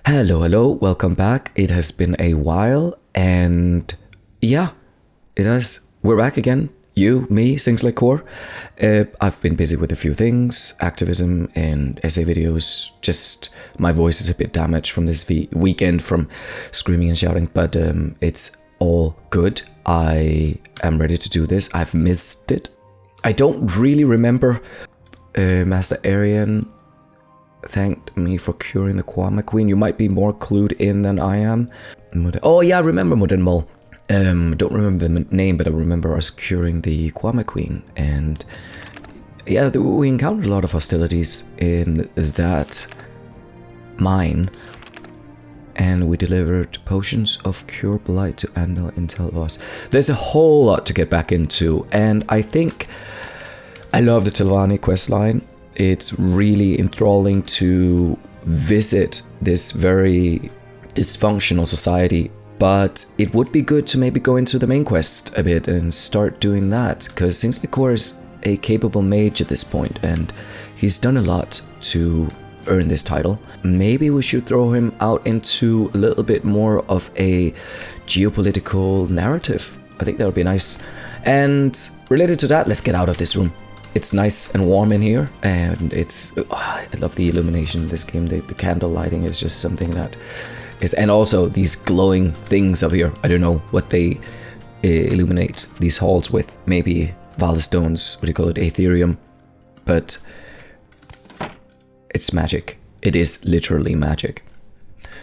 Hello, welcome back. It has been a while, and yeah, it has. We're back again. You, me, things like core. I've been busy with a few things, activism and essay videos. Just my voice is a bit damaged from this weekend from screaming and shouting, but it's all good. I am ready to do this. I've missed it. I don't really remember. Master Arian thanked me for curing the Kwama Queen. You might be more clued in than I am. Oh yeah, I remember Modern Mull. Don't remember the name, but I remember us curing the Kwama Queen. And yeah, we encountered a lot of hostilities in that mine. And we delivered potions of cure blight to Andal in Telvos. There's a whole lot to get back into. And I think I love the Telvanni questline. It's really enthralling to visit this very dysfunctional society, but it would be good to maybe go into the main quest a bit and start doing that, because Singslikor is a capable mage at this point, and he's done a lot to earn this title. Maybe we should throw him out into a little bit more of a geopolitical narrative. I think that would be nice. And related to that, let's get out of this room. It's nice and warm in here, and I love the illumination in this game. The candle lighting is just something that is, and also these glowing things up here. I don't know what they illuminate these halls with. Maybe Valstones, what do you call it, Aetherium, but it's magic. It is literally magic.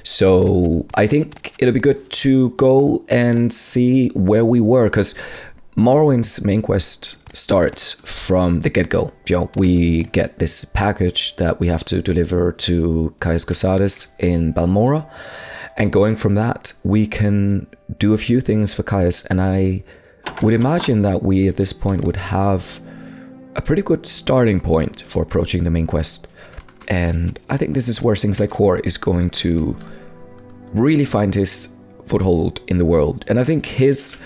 So I think it'll be good to go and see where we were, because Morrowind's main quest starts from the get-go. We get this package that we have to deliver to Caius Cosades in Balmora, and going from that we can do a few things for Caius, and I would imagine that we at this point would have a pretty good starting point for approaching the main quest. And I think this is where Singslikor is going to really find his foothold in the world. And I think his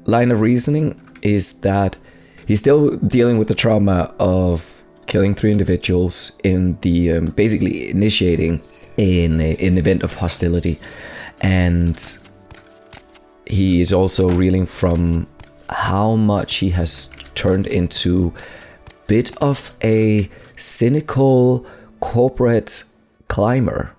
line of reasoning is that he's still dealing with the trauma of killing 3 individuals in the basically initiating an event of hostility, and he is also reeling from how much he has turned into a bit of a cynical corporate climber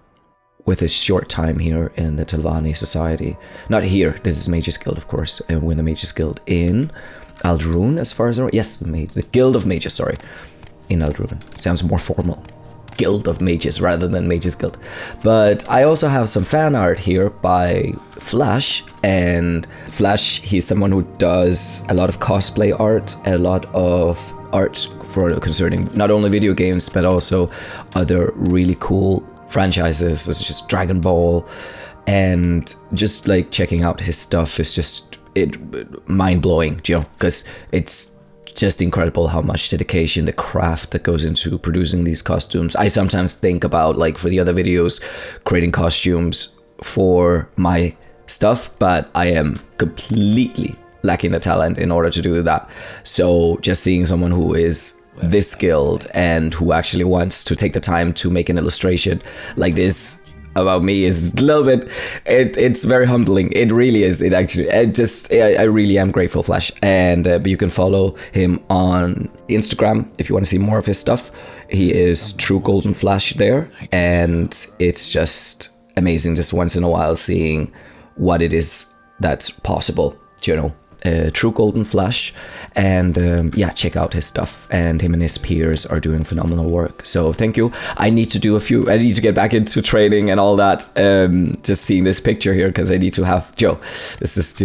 with his short time here in the Telvanni society. Not here, this is Mages Guild, of course, and we're the Mages Guild in Aldrune, as far as I know. Yes, the Guild of Mages, sorry, in Aldrune. Sounds more formal. Guild of Mages rather than Mages Guild. But I also have some fan art here by Flash, and Flash, he's someone who does a lot of cosplay art, a lot of art for concerning not only video games but also other really cool franchises such as Dragon Ball, and just like checking out his stuff is just mind-blowing, because it's just incredible how much dedication, the craft that goes into producing these costumes. I sometimes think about, like, for the other videos, creating costumes for my stuff, but I am completely lacking the talent in order to do that. So just seeing someone who is this skilled and who actually wants to take the time to make an illustration like this about me is a little bit, it's very humbling. It really is. I really am grateful, Flash. And but you can follow him on Instagram if you want to see more of his stuff. He is True Golden Flash there, and it's just amazing just once in a while seeing what it is that's possible, True Golden Flash. And check out his stuff, and him and his peers are doing phenomenal work, so thank you. I need to get back into training and all that. Just seeing this picture here, because I need to have this is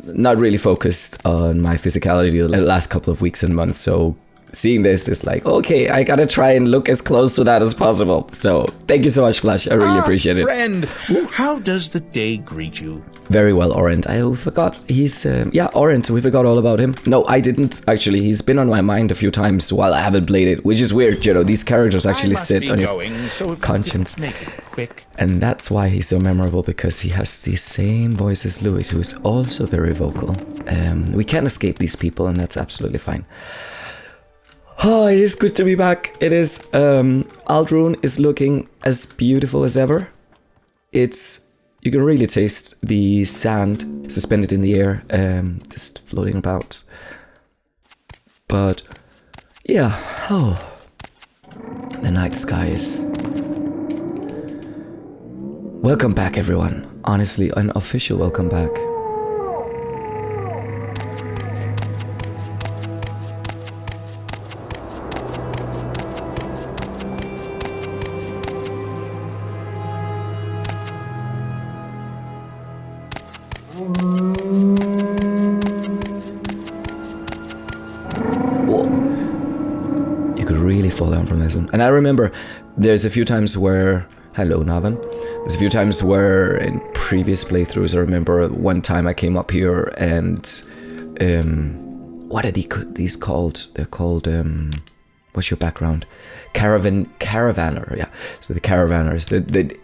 not really focused on my physicality the last couple of weeks and months, so seeing this is like, okay, I gotta try and look as close to that as possible. So thank you so much, Flash. I really appreciate it. Friend, how does the day greet you? Very well, Orent. I forgot he's Orent. We forgot all about him. No, I didn't actually. He's been on my mind a few times while I haven't played it, which is weird. These characters actually sit on your conscience. Make it quick. And that's why he's so memorable, because he has the same voice as Louis, who is also very vocal. We can't escape these people, and that's absolutely fine. Oh, it is good to be back. It is. Aldrune is looking as beautiful as ever. you can really taste the sand suspended in the air, just floating about. But yeah, the night sky is... Welcome back, everyone. Honestly, an official welcome back. Fall down from this one. And I remember there's a few times where... Hello, Navan. There's a few times where in previous playthroughs, I remember one time I came up here and... what are these called? They're called... what's your background? Caravanner, yeah. So the caravanners, they'd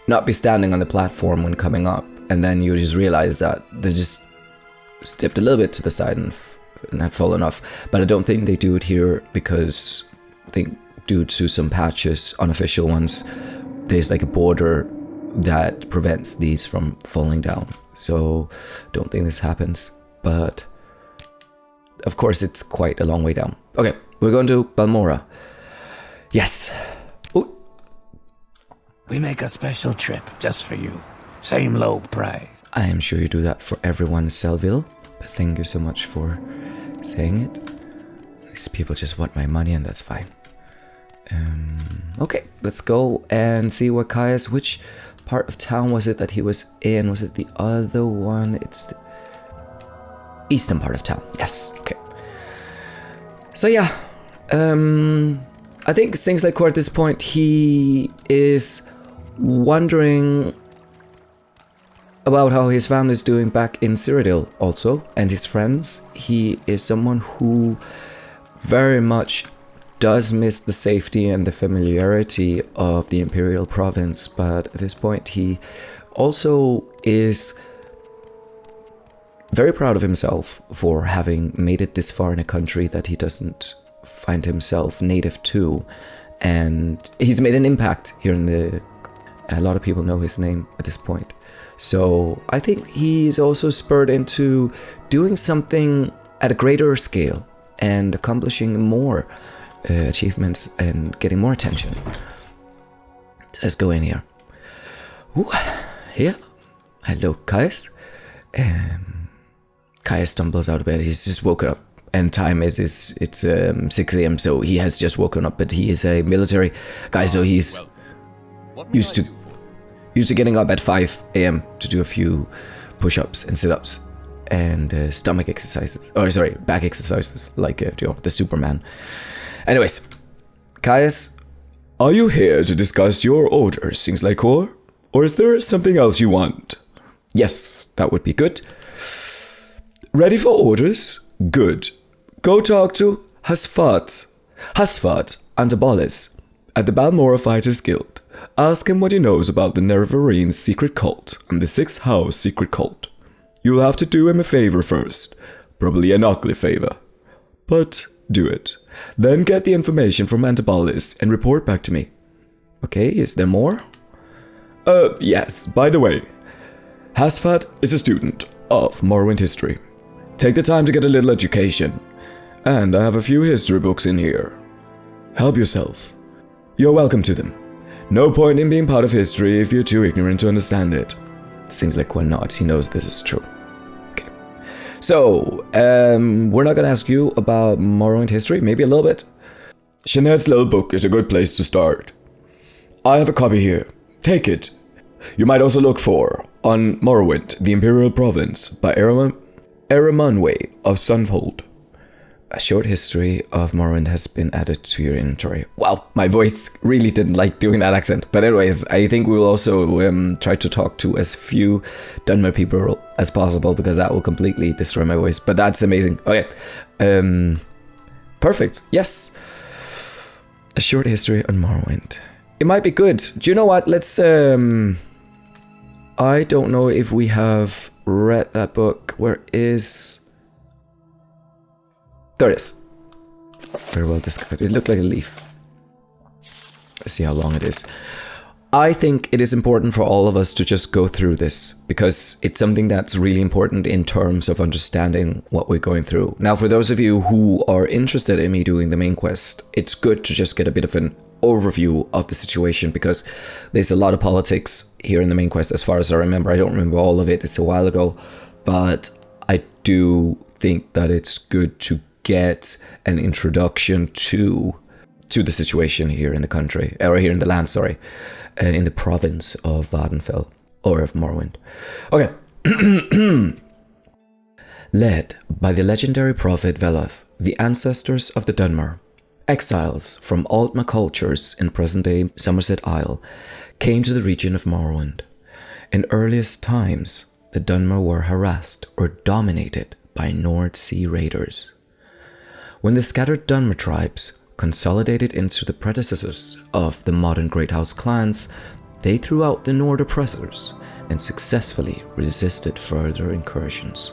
not be standing on the platform when coming up, and then you just realize that they just stepped a little bit to the side and had fallen off. But I don't think they do it here because I think due to some patches, unofficial ones, there's like a border that prevents these from falling down. So don't think this happens, but of course it's quite a long way down. Okay, we're going to Balmora. Yes. Ooh. We make a special trip just for you. Same low price. I am sure you do that for everyone in Selville, but thank you so much for saying it. These people just want my money, and that's fine. Okay, let's go and see what Caius... Which part of town was it that he was in? Was it the other one? It's the eastern part of town. Yes, okay. So yeah, I think things like at this point, he is wondering about how his family is doing back in Cyrodiil also, and his friends. He is someone who very much does miss the safety and the familiarity of the Imperial Province, but at this point he also is very proud of himself for having made it this far in a country that he doesn't find himself native to, and he's made an impact here in the... A lot of people know his name at this point. So I think he's also spurred into doing something at a greater scale and accomplishing more achievements and getting more attention. Let's go in here. Ooh, here. Hello, Caius. Caius stumbles out of bed. He's just woken up, and time is it's 6 a.m. So he has just woken up. But he is a military guy, so he's used to getting up at 5 a.m. to do a few push-ups and sit-ups and stomach exercises. Or sorry, back exercises, like the Superman. Anyways, Caius, are you here to discuss your orders, Singslaykor? Or is there something else you want? Yes, that would be good. Ready for orders? Good. Go talk to Hasphat Antabolis at the Balmora Fighters Guild. Ask him what he knows about the Nerevarine secret cult and the Sixth House secret cult. You'll have to do him a favor first. Probably an ugly favor. But do it. Then get the information from Antabolis and report back to me. Okay, is there more? Yes, by the way, Hasphat is a student of Morrowind history. Take the time to get a little education. And I have a few history books in here. Help yourself. You're welcome to them. No point in being part of history if you're too ignorant to understand it. Seems like we're not. He knows this is true. Okay. So, we're not going to ask you about Morrowind history. Maybe a little bit. Jeanette's little book is a good place to start. I have a copy here. Take it. You might also look for On Morrowind, the Imperial Province by Eramanwe of Sunfold. A short history of Morrowind has been added to your inventory. Wow, my voice really didn't like doing that accent. But anyways, I think we'll also try to talk to as few Dunmer people as possible, because that will completely destroy my voice. But that's amazing. Okay. Perfect. Yes. A short history on Morrowind. It might be good. Do you know what? Let's... I don't know if we have read that book. Where is... There it is. Very well described. It looked like a leaf. Let's see how long it is. I think it is important for all of us to just go through this because it's something that's really important in terms of understanding what we're going through. Now, for those of you who are interested in me doing the main quest, it's good to just get a bit of an overview of the situation because there's a lot of politics here in the main quest as far as I remember. I don't remember all of it, it's a while ago, but I do think that it's good to get an introduction to the situation here in the country, or here in the land, sorry, in the province of Vvardenfell, or of Morrowind. Okay. Led by the legendary prophet Veloth, the ancestors of the Dunmer, exiles from Altma cultures in present-day Somerset Isle, came to the region of Morrowind. In earliest times, the Dunmer were harassed or dominated by Nord Sea raiders. When the scattered Dunmer tribes consolidated into the predecessors of the modern Great House clans, they threw out the Nord oppressors and successfully resisted further incursions.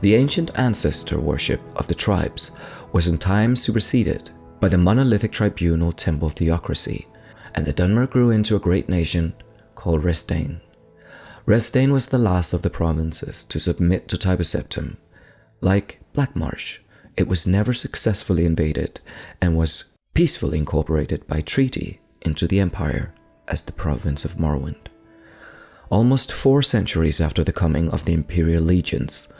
The ancient ancestor worship of the tribes was in time superseded by the monolithic tribunal temple theocracy, and the Dunmer grew into a great nation called Resdain. Resdain was the last of the provinces to submit to Tiber Septim. Like Blackmarsh, it was never successfully invaded and was peacefully incorporated by treaty into the Empire as the province of Morrowind. Almost 4 centuries after the coming of the Imperial Legions,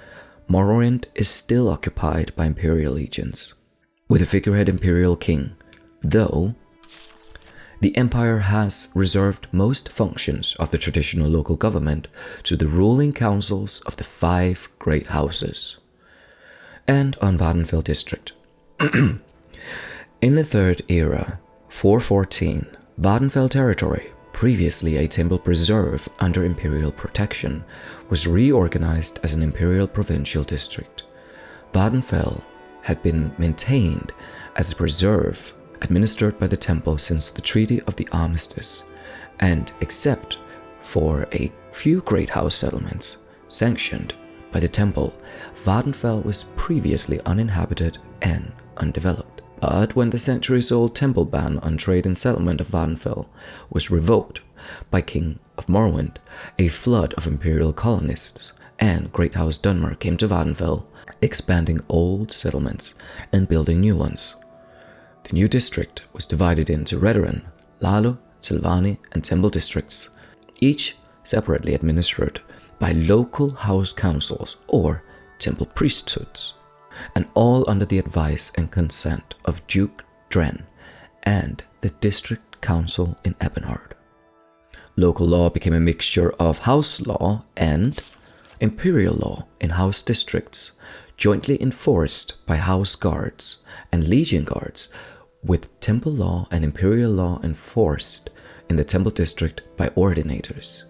Morrowind is still occupied by Imperial Legions, with a figurehead Imperial King, though the Empire has reserved most functions of the traditional local government to the ruling councils of the 5 great houses. And on Vvardenfell district. In the Third Era, 414, Vvardenfell territory, previously a temple preserve under imperial protection, was reorganized as an imperial provincial district. Vvardenfell had been maintained as a preserve administered by the temple since the Treaty of the Armistice, and except for a few great house settlements sanctioned by the temple, Vvardenfell was previously uninhabited and undeveloped. But when the centuries-old temple ban on trade and settlement of Vvardenfell was revoked by King of Morrowind, a flood of imperial colonists and Great House Dunmer came to Vvardenfell, expanding old settlements and building new ones. The new district was divided into Redoran, Lalo, Tilvani, and Temple districts, each separately administered by local house councils or temple priesthoods, and all under the advice and consent of Duke Dren and the district council in Ebenhard. Local law became a mixture of house law and imperial law in house districts, jointly enforced by house guards and legion guards, with temple law and imperial law enforced in the temple district by ordinators.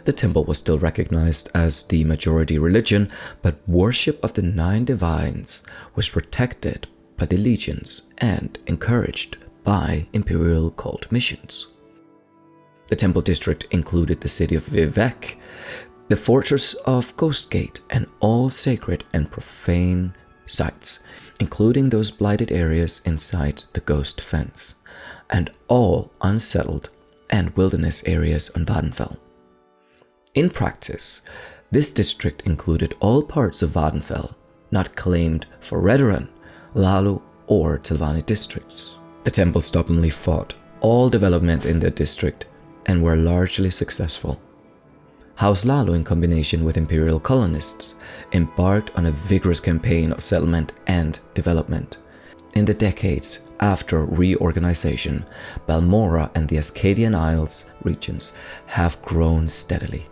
The temple was still recognized as the majority religion, but worship of the 9 divines was protected by the legions and encouraged by imperial cult missions. The temple district included the city of Vivec, the fortress of Ghostgate, and all sacred and profane sites, including those blighted areas inside the Ghost Fence, and all unsettled and wilderness areas on Vvardenfell. In practice, this district included all parts of Vvardenfell not claimed for Redoran, Lalo, or Tilvani districts. The temple stubbornly fought all development in the district and were largely successful. House Lalo, in combination with imperial colonists, embarked on a vigorous campaign of settlement and development. In the decades after reorganization, Balmora and the Ascadian Isles regions have grown steadily.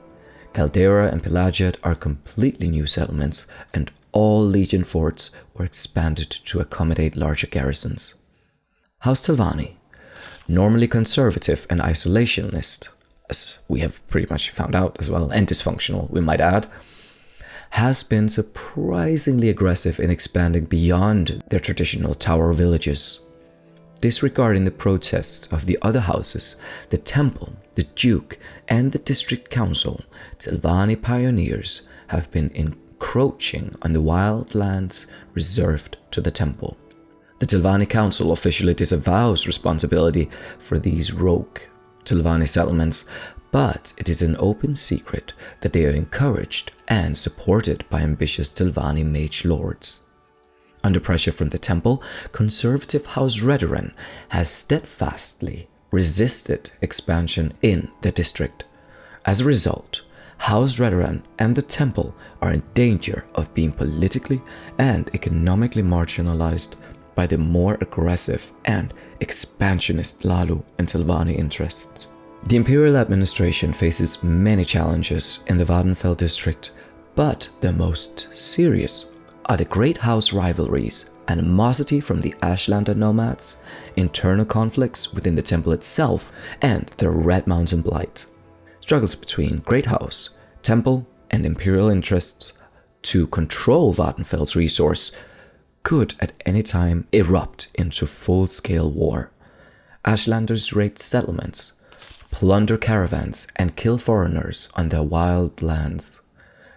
Caldera and Pelagiad are completely new settlements, and all legion forts were expanded to accommodate larger garrisons. House Tilvani, normally conservative and isolationist, as we have pretty much found out as well, and dysfunctional, we might add, has been surprisingly aggressive in expanding beyond their traditional tower villages. Disregarding the protests of the other houses, the temple, the duke, and the district council, Tilvani pioneers have been encroaching on the wild lands reserved to the temple. The Tilvani council officially disavows responsibility for these rogue Telvanni settlements, but it is an open secret that they are encouraged and supported by ambitious Telvanni mage lords. Under pressure from the temple, conservative House Redoran has steadfastly resisted expansion in the district. As a result, House Redoran and the temple are in danger of being politically and economically marginalized by the more aggressive and expansionist Lalu and Telvanni interests. The Imperial administration faces many challenges in the Vvardenfell district, but the most serious are the Great House rivalries, animosity from the Ashlander nomads, internal conflicts within the temple itself, and the Red Mountain Blight. Struggles between Great House, temple, and Imperial interests to control Vvardenfell's resource could at any time erupt into full-scale war. Ashlanders raid settlements, plunder caravans, and kill foreigners on their wild lands.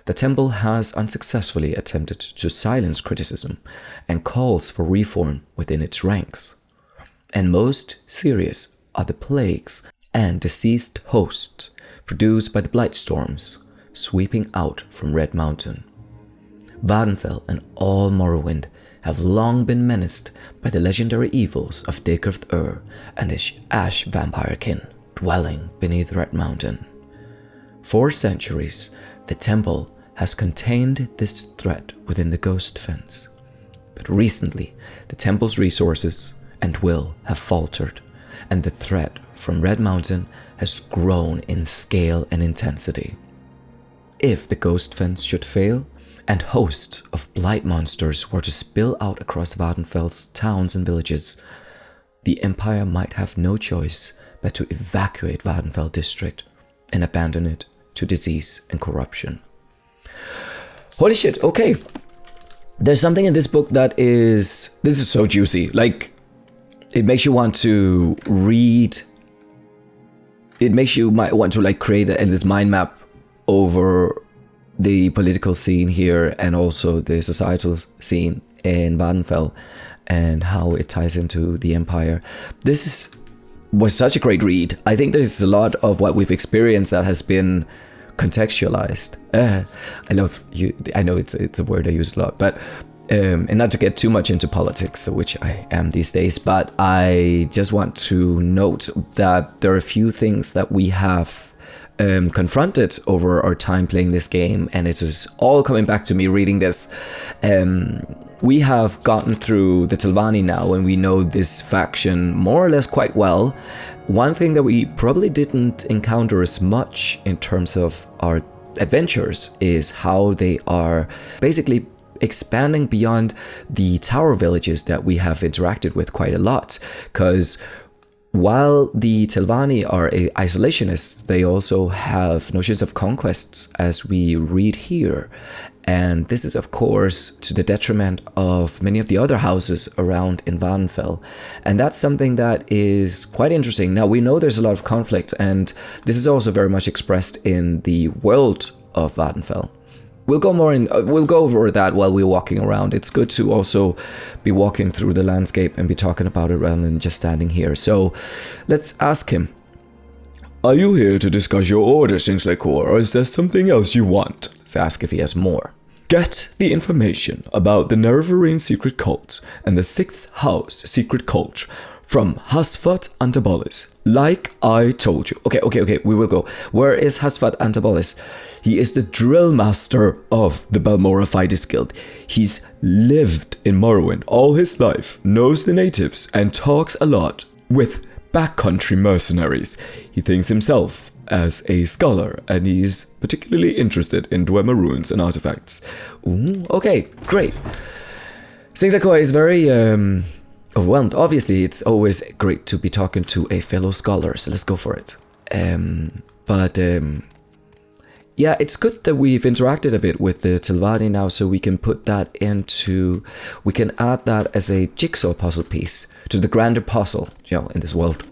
The temple has unsuccessfully attempted to silence criticism and calls for reform within its ranks. And most serious are the plagues and deceased hosts produced by the blight storms sweeping out from Red Mountain. Vvardenfell and all Morrowind have long been menaced by the legendary evils of Dagorth and his ash vampirekin dwelling beneath Red Mountain. For centuries, the temple has contained this threat within the ghost fence. But recently, the temple's resources and will have faltered, and the threat from Red Mountain has grown in scale and intensity. If the ghost fence should fail, and hosts of blight monsters were to spill out across Vvardenfell's towns and villages, the Empire might have no choice but to evacuate Vvardenfell district and abandon it to disease and corruption. Holy shit, okay. There's something in this book that this is so juicy. Like, it makes you want to read. It makes you might want to like create this mind map over the political scene here and also the societal scene in Vvardenfell and how it ties into the Empire. Was such a great read. I think there's a lot of what we've experienced that has been contextualized. I know it's a word I use a lot, but and not to get too much into politics, which I am these days, but I just want to note that there are a few things that we have confronted over our time playing this game, and it is all coming back to me reading this. We have gotten through the Telvanni now, and we know this faction more or less quite well. One thing that we probably didn't encounter as much in terms of our adventures is how they are basically expanding beyond the tower villages that we have interacted with quite a lot. Because while the Telvanni are isolationists, they also have notions of conquests, as we read here. And this is, of course, to the detriment of many of the other houses around in Vvardenfell. And that's something that is quite interesting. Now, we know there's a lot of conflict, and this is also very much expressed in the world of Vvardenfell. We'll go over that while we're walking around. It's good to also be walking through the landscape and be talking about it rather than just standing here. So let's ask him. Are you here to discuss your order, Singslaykor, or is there something else you want? Let's ask if he has more. Get the information about the Nerevarine secret cult and the 6th house secret cult from Hasphat Antabolis. Like I told you. Okay, we will go. Where is Hasphat Antabolis? He is the drill master of the Balmora Fighters Guild. He's lived in Morrowind all his life, knows the natives, and talks a lot with backcountry mercenaries. He thinks himself as a scholar, and he's particularly interested in Dwemer runes and artifacts. Ooh, okay, great. Singslaykor is very overwhelmed. Obviously, it's always great to be talking to a fellow scholar, so let's go for it. Yeah, it's good that we've interacted a bit with the Telvanni now, so we can put that we can add that as a jigsaw puzzle piece to the grander puzzle, in this world.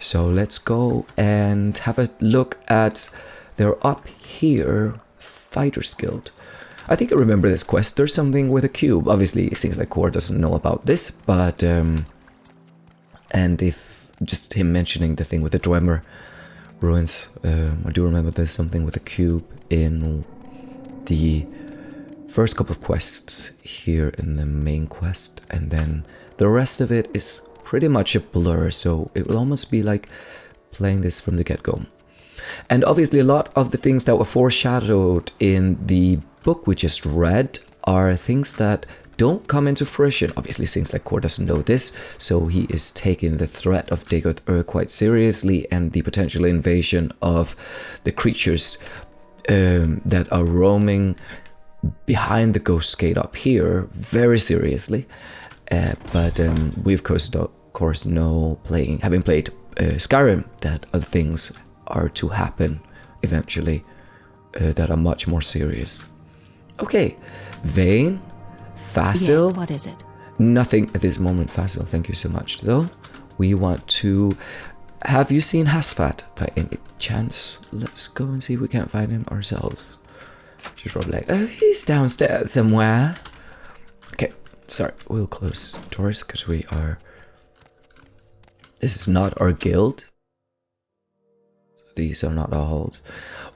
So let's go and have a look at, they're up here, Fighters Guild. I think I remember this quest. There's something with a cube. Obviously, it seems like Core doesn't know about this, but and if just him mentioning the thing with the Dwemer ruins, I do remember there's something with a cube in the first couple of quests here in the main quest, and then the rest of it is pretty much a blur. So it will almost be like playing this from the get-go. And obviously a lot of the things that were foreshadowed in the book we just read are things that don't come into fruition. Obviously things like Core doesn't know this, so he is taking the threat of Dagoth quite seriously, and the potential invasion of the creatures that are roaming behind the Ghost Gate up here very seriously. But we of course know, having played Skyrim, that other things are to happen eventually that are much more serious. Okay, Vane, Facile. Yes, what is it? Nothing at this moment, Facile. Thank you so much, though. We want to... Have you seen Hasphat by any chance? Let's go and see if we can't find him ourselves. She's probably like, oh, he's downstairs somewhere. Okay, sorry, we'll close doors because we are... This is not our guild. These are not our halls.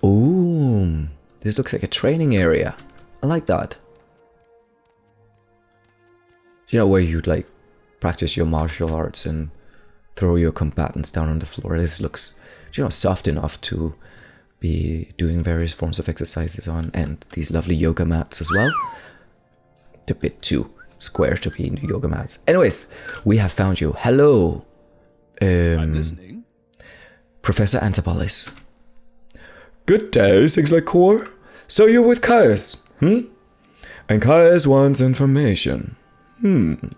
Ooh, this looks like a training area. I like that. You know, where you'd like practice your martial arts and throw your combatants down on the floor. This looks, you know, soft enough to be doing various forms of exercises on, and these lovely yoga mats as well. A bit too square to be yoga mats. Anyways, we have found you. Hello. I'm listening. Professor Antabolis. Good day, Six Like Core. So you're with Caius, And Caius wants information.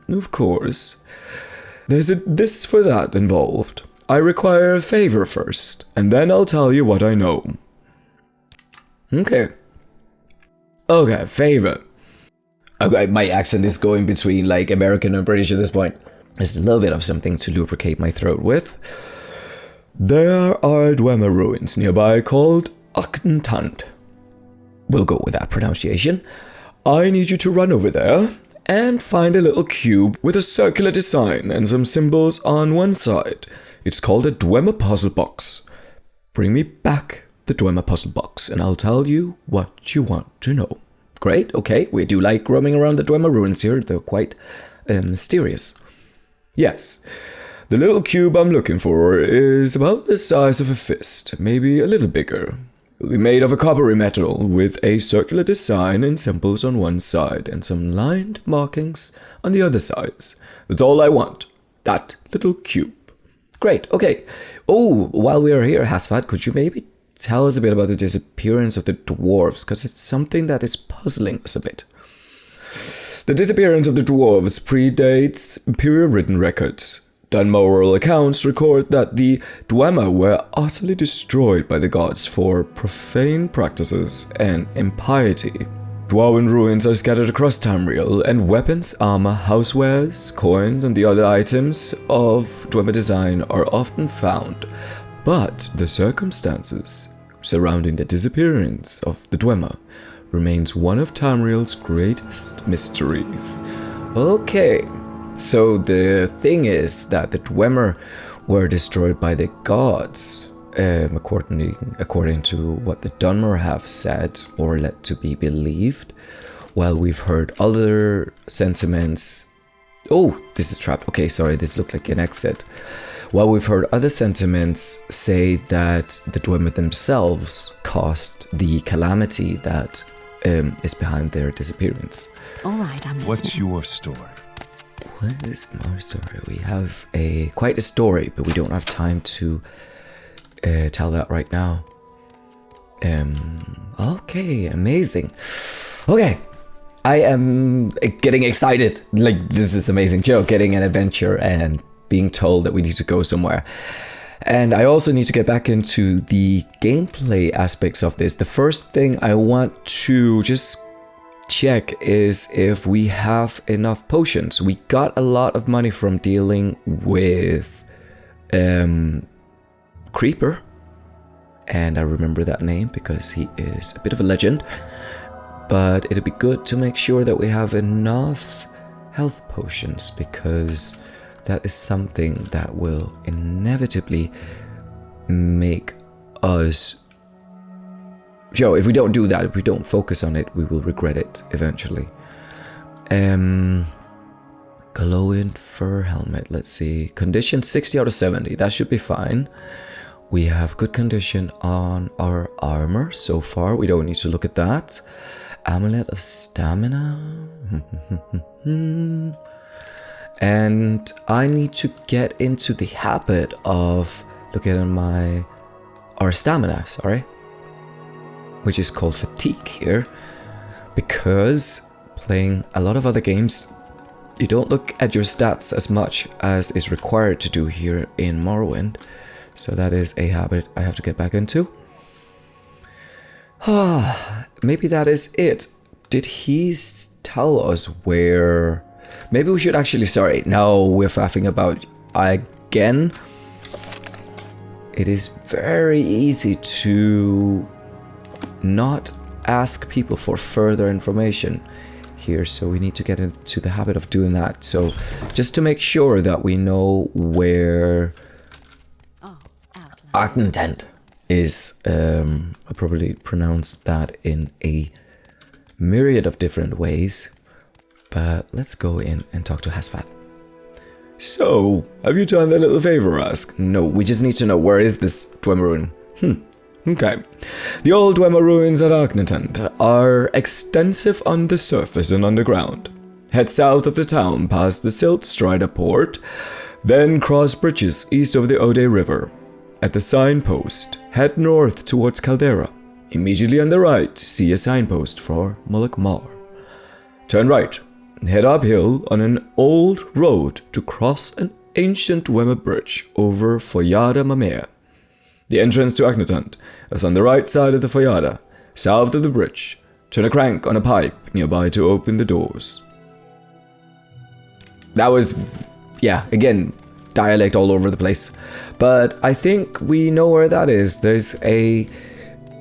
Of course. There's a this for that involved. I require a favor first, and then I'll tell you what I know. Okay, favor. Okay, my accent is going between like American and British at this point. There's a little bit of something to lubricate my throat with. There are Dwemer ruins nearby called Arkngthand. We'll go with that pronunciation. I need you to run over there and find a little cube with a circular design and some symbols on one side. It's called a Dwemer puzzle box. Bring me back the Dwemer puzzle box and I'll tell you what you want to know. Great, okay, we do like roaming around the Dwemer ruins here. They're quite mysterious. Yes, the little cube I'm looking for is about the size of a fist, maybe a little bigger. It'll be made of a coppery metal with a circular design and symbols on one side and some lined markings on the other sides. That's all I want. That little cube. Great, okay. Oh, while we are here, Hasphat, could you maybe tell us a bit about the disappearance of the dwarves? Because it's something that is puzzling us a bit. The disappearance of the dwarves predates Imperial written records. Dunmoral accounts record that the Dwemer were utterly destroyed by the gods for profane practices and impiety. Dwarven ruins are scattered across Tamriel, and weapons, armor, housewares, coins, and the other items of Dwemer design are often found. But the circumstances surrounding the disappearance of the Dwemer remains one of Tamriel's greatest mysteries. Okay. So the thing is that the Dwemer were destroyed by the gods, according to what the Dunmer have said or let to be believed, while we've heard other sentiments. Oh, this is trapped. Okay, sorry, this looked like an exit. While we've heard other sentiments say that the Dwemer themselves caused the calamity that is behind their disappearance. All right, I'm listening. What's your story? What is my story? We have quite a story, but we don't have time to tell that right now. Okay, amazing. Okay, I am getting excited. Like, this is amazing. Joe, getting an adventure and being told that we need to go somewhere. And I also need to get back into the gameplay aspects of this. The first thing I want to just check is if we have enough potions. We got a lot of money from dealing with Creeper, and I remember that name because he is a bit of a legend. but it'd be good to make sure that we have enough health potions, because that is something that will inevitably make us... Joe, if we don't do that, if we don't focus on it, we will regret it eventually. Glowing fur helmet, let's see. Condition 60 out of 70, that should be fine. We have good condition on our armor so far, we don't need to look at that. Amulet of stamina. And I need to get into the habit of looking at our stamina, sorry, which is called fatigue here, because playing a lot of other games, you don't look at your stats as much as is required to do here in Morrowind. So that is a habit I have to get back into. Maybe that is it. Did he tell us where... Maybe we should actually... Sorry, now we're faffing about again. It is very easy to not ask people for further information here, so we need to get into the habit of doing that. So just to make sure that we know where Arkngthand is, I probably pronounced that in a myriad of different ways, but let's go in and talk to Hasphat. So, have you done that little favor ask? No, we just need to know, where is this Dwemer ruin? Okay. The old Dwemer ruins at Arkngthand are extensive on the surface and underground. Head south of the town past the Silt Strider port, then cross bridges east of the Ode River. At the signpost, head north towards Caldera. Immediately on the right, see a signpost for Mullock-Mar. Turn right, head uphill on an old road to cross an ancient Dwemer bridge over Foyada Mamea. The entrance to Arkngthand is on the right side of the Foyada, south of the bridge. Turn a crank on a pipe nearby to open the doors. That was, yeah, again, dialect all over the place. But I think we know where that is. There's a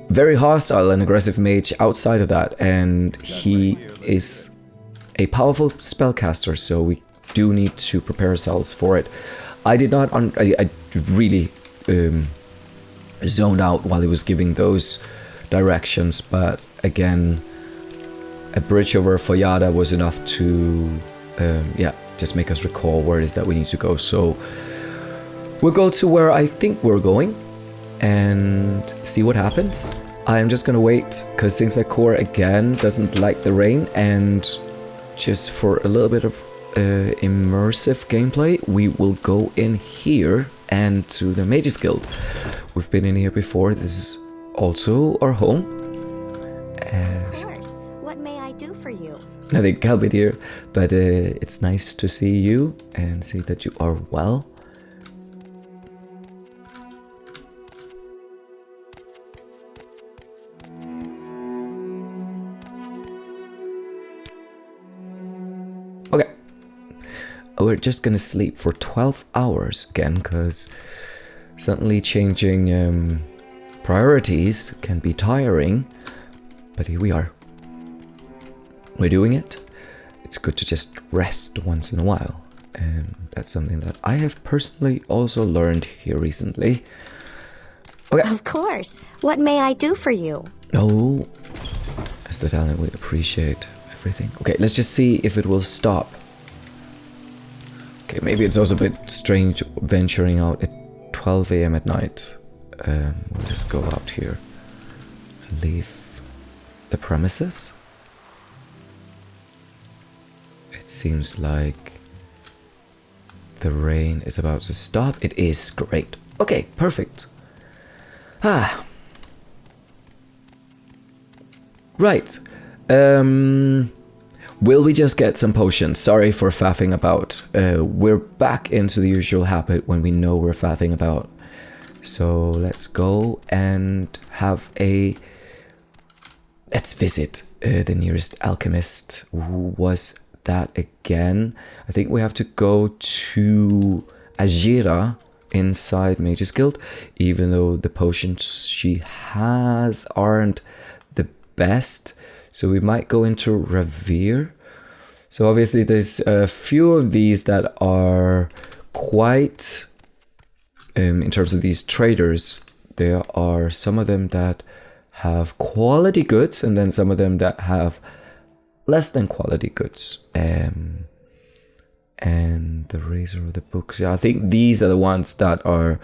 very hostile and aggressive mage outside of that, and he is a powerful spellcaster, so we do need to prepare ourselves for it. I did not, I really zoned out while he was giving those directions, but again, a bridge over Foyada was enough to, just make us recall where it is that we need to go. So we'll go to where I think we're going and see what happens. I'm just gonna wait, because things like Core again doesn't like the rain, and just for a little bit of immersive gameplay, we will go in here and to the Mages Guild. We've been in here before. This is also our home. Of course. What may I do for you? Nothing can be here, but it's nice to see you and see that you are well. Okay. We're just gonna sleep for 12 hours again, because suddenly changing priorities can be tiring, but here we are. We're doing it. It's good to just rest once in a while, and that's something that I have personally also learned here recently. Okay. Of course. What may I do for you? Oh, as the talent, we appreciate everything. Okay, let's just see if it will stop. Okay, maybe it's also a bit strange venturing out at 12 AM at night. We'll just go out here and leave the premises. It seems like the rain is about to stop. It is great. Okay, perfect. Right. Will we just get some potions? Sorry for faffing about. We're back into the usual habit when we know we're faffing about. So let's go and have a... Let's visit the nearest alchemist. Who was that again? I think we have to go to Ajira inside Mages Guild, even though the potions she has aren't the best. So we might go into Revere. So obviously there's a few of these that are quite, in terms of these traders, there are some of them that have quality goods and then some of them that have less than quality goods. And the Razor of the Books. Yeah, I think these are the ones that are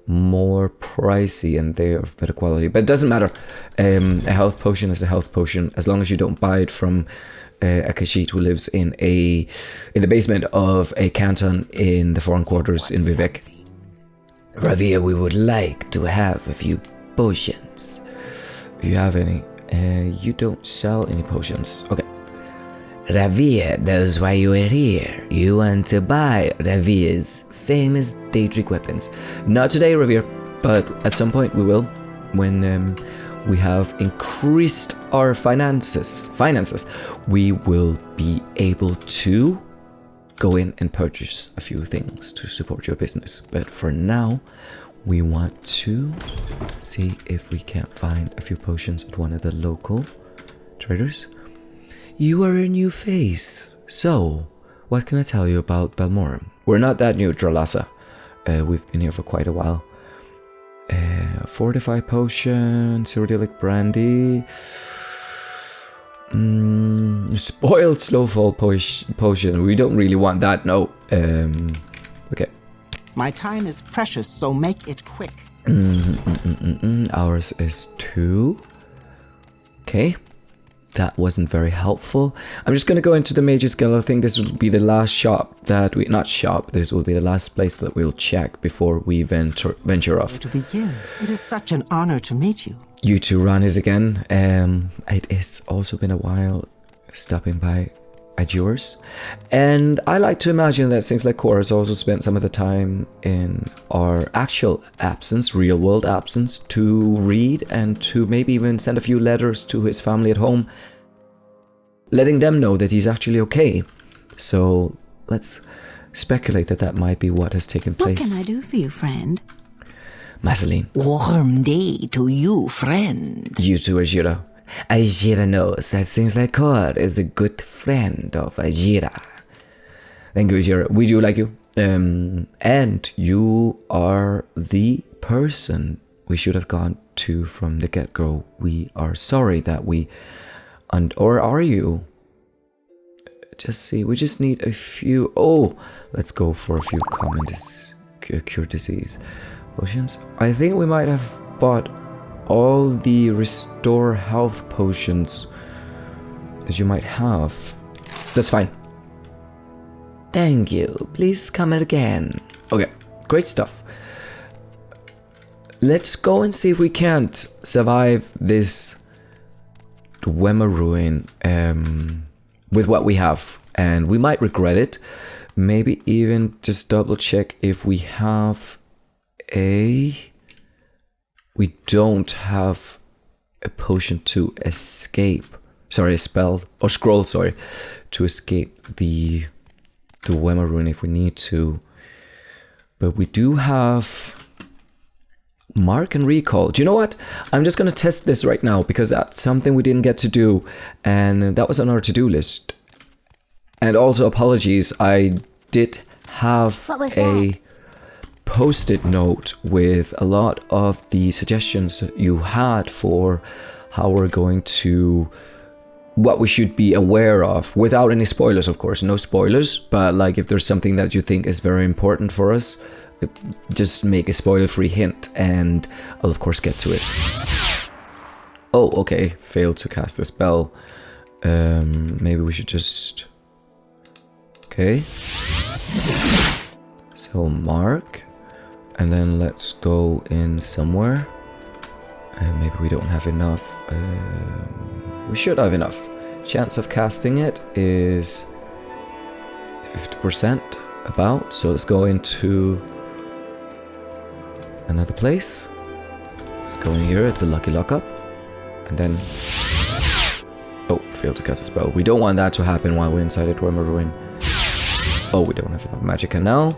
more pricey and they're of better quality. But it doesn't matter. A health potion is a health potion as long as you don't buy it from a Khajiit who lives in the basement of a canton in the foreign quarters in Vivek. Ravia, we would like to have a few potions. If you have any. You don't sell any potions. Okay. Ravia, that's why you are here. You want to buy Ravia's famous Daedric weapons. Not today, Ravia, but at some point we will. When we have increased our finances, we will be able to go in and purchase a few things to support your business. But for now, we want to see if we can't find a few potions at one of the local traders. You are a new face. So, what can I tell you about Balmoral? We're not that new, Dralasa. We've been here for quite a while. Fortify potion, Cyrodiilic brandy, spoiled slowfall potion. We don't really want that, no. Okay. My time is precious, so make it quick. Ours is 2. Okay. That wasn't very helpful. I'm just going to go into the Mage's Guild. I think this will be the last shop that we... Not shop. This will be the last place that we'll check before we venture off. To begin, it is such an honor to meet you. You too, Ranis, again. It has also been a while stopping by at yours. And I like to imagine that things like Cora has also spent some of the time in our actual absence, real world absence, to read and to maybe even send a few letters to his family at home, letting them know that he's actually okay. So let's speculate that that might be what has taken place. What can I do for you, friend? Maseline. Warm day to you, friend. You too, Ajira. Ajira knows that things like Cor is a good friend of Ajira. Thank you, Ajira. We do like you. And you are the person we should have gone to from the get-go. We are sorry that we... or are you? Just see, we just need a few... Oh, let's go for a few common cure disease potions. I think we might have bought all the restore health potions that you might have. That's fine. Thank you. Please come again. Okay, great stuff. Let's go and see if we can't survive this Dwemer ruin with what we have. And we might regret it. Maybe even just double check if we have a... We don't have a potion to escape. Sorry, a spell or scroll, sorry, to escape the Dwemer ruin if we need to. But we do have Mark and Recall. Do you know what? I'm just going to test this right now because that's something we didn't get to do. And that was on our to-do list. And also apologies, I did have a post-it note with a lot of the suggestions you had for how we're going to... what we should be aware of, without any spoilers, of course. No spoilers, but like if there's something that you think is very important for us, just make a spoiler-free hint and I'll of course get to it. Oh, okay, failed to cast a spell. Maybe we should just... Okay. So Mark, and then let's go in somewhere. Maybe we don't have enough. We should have enough. Chance of casting it is 50% about. So let's go into another place. Let's go in here at the Lucky Lockup. And then... Oh, failed to cast a spell. We don't want that to happen while we're inside a Dwemer ruin. Oh, we don't have enough Magicka now.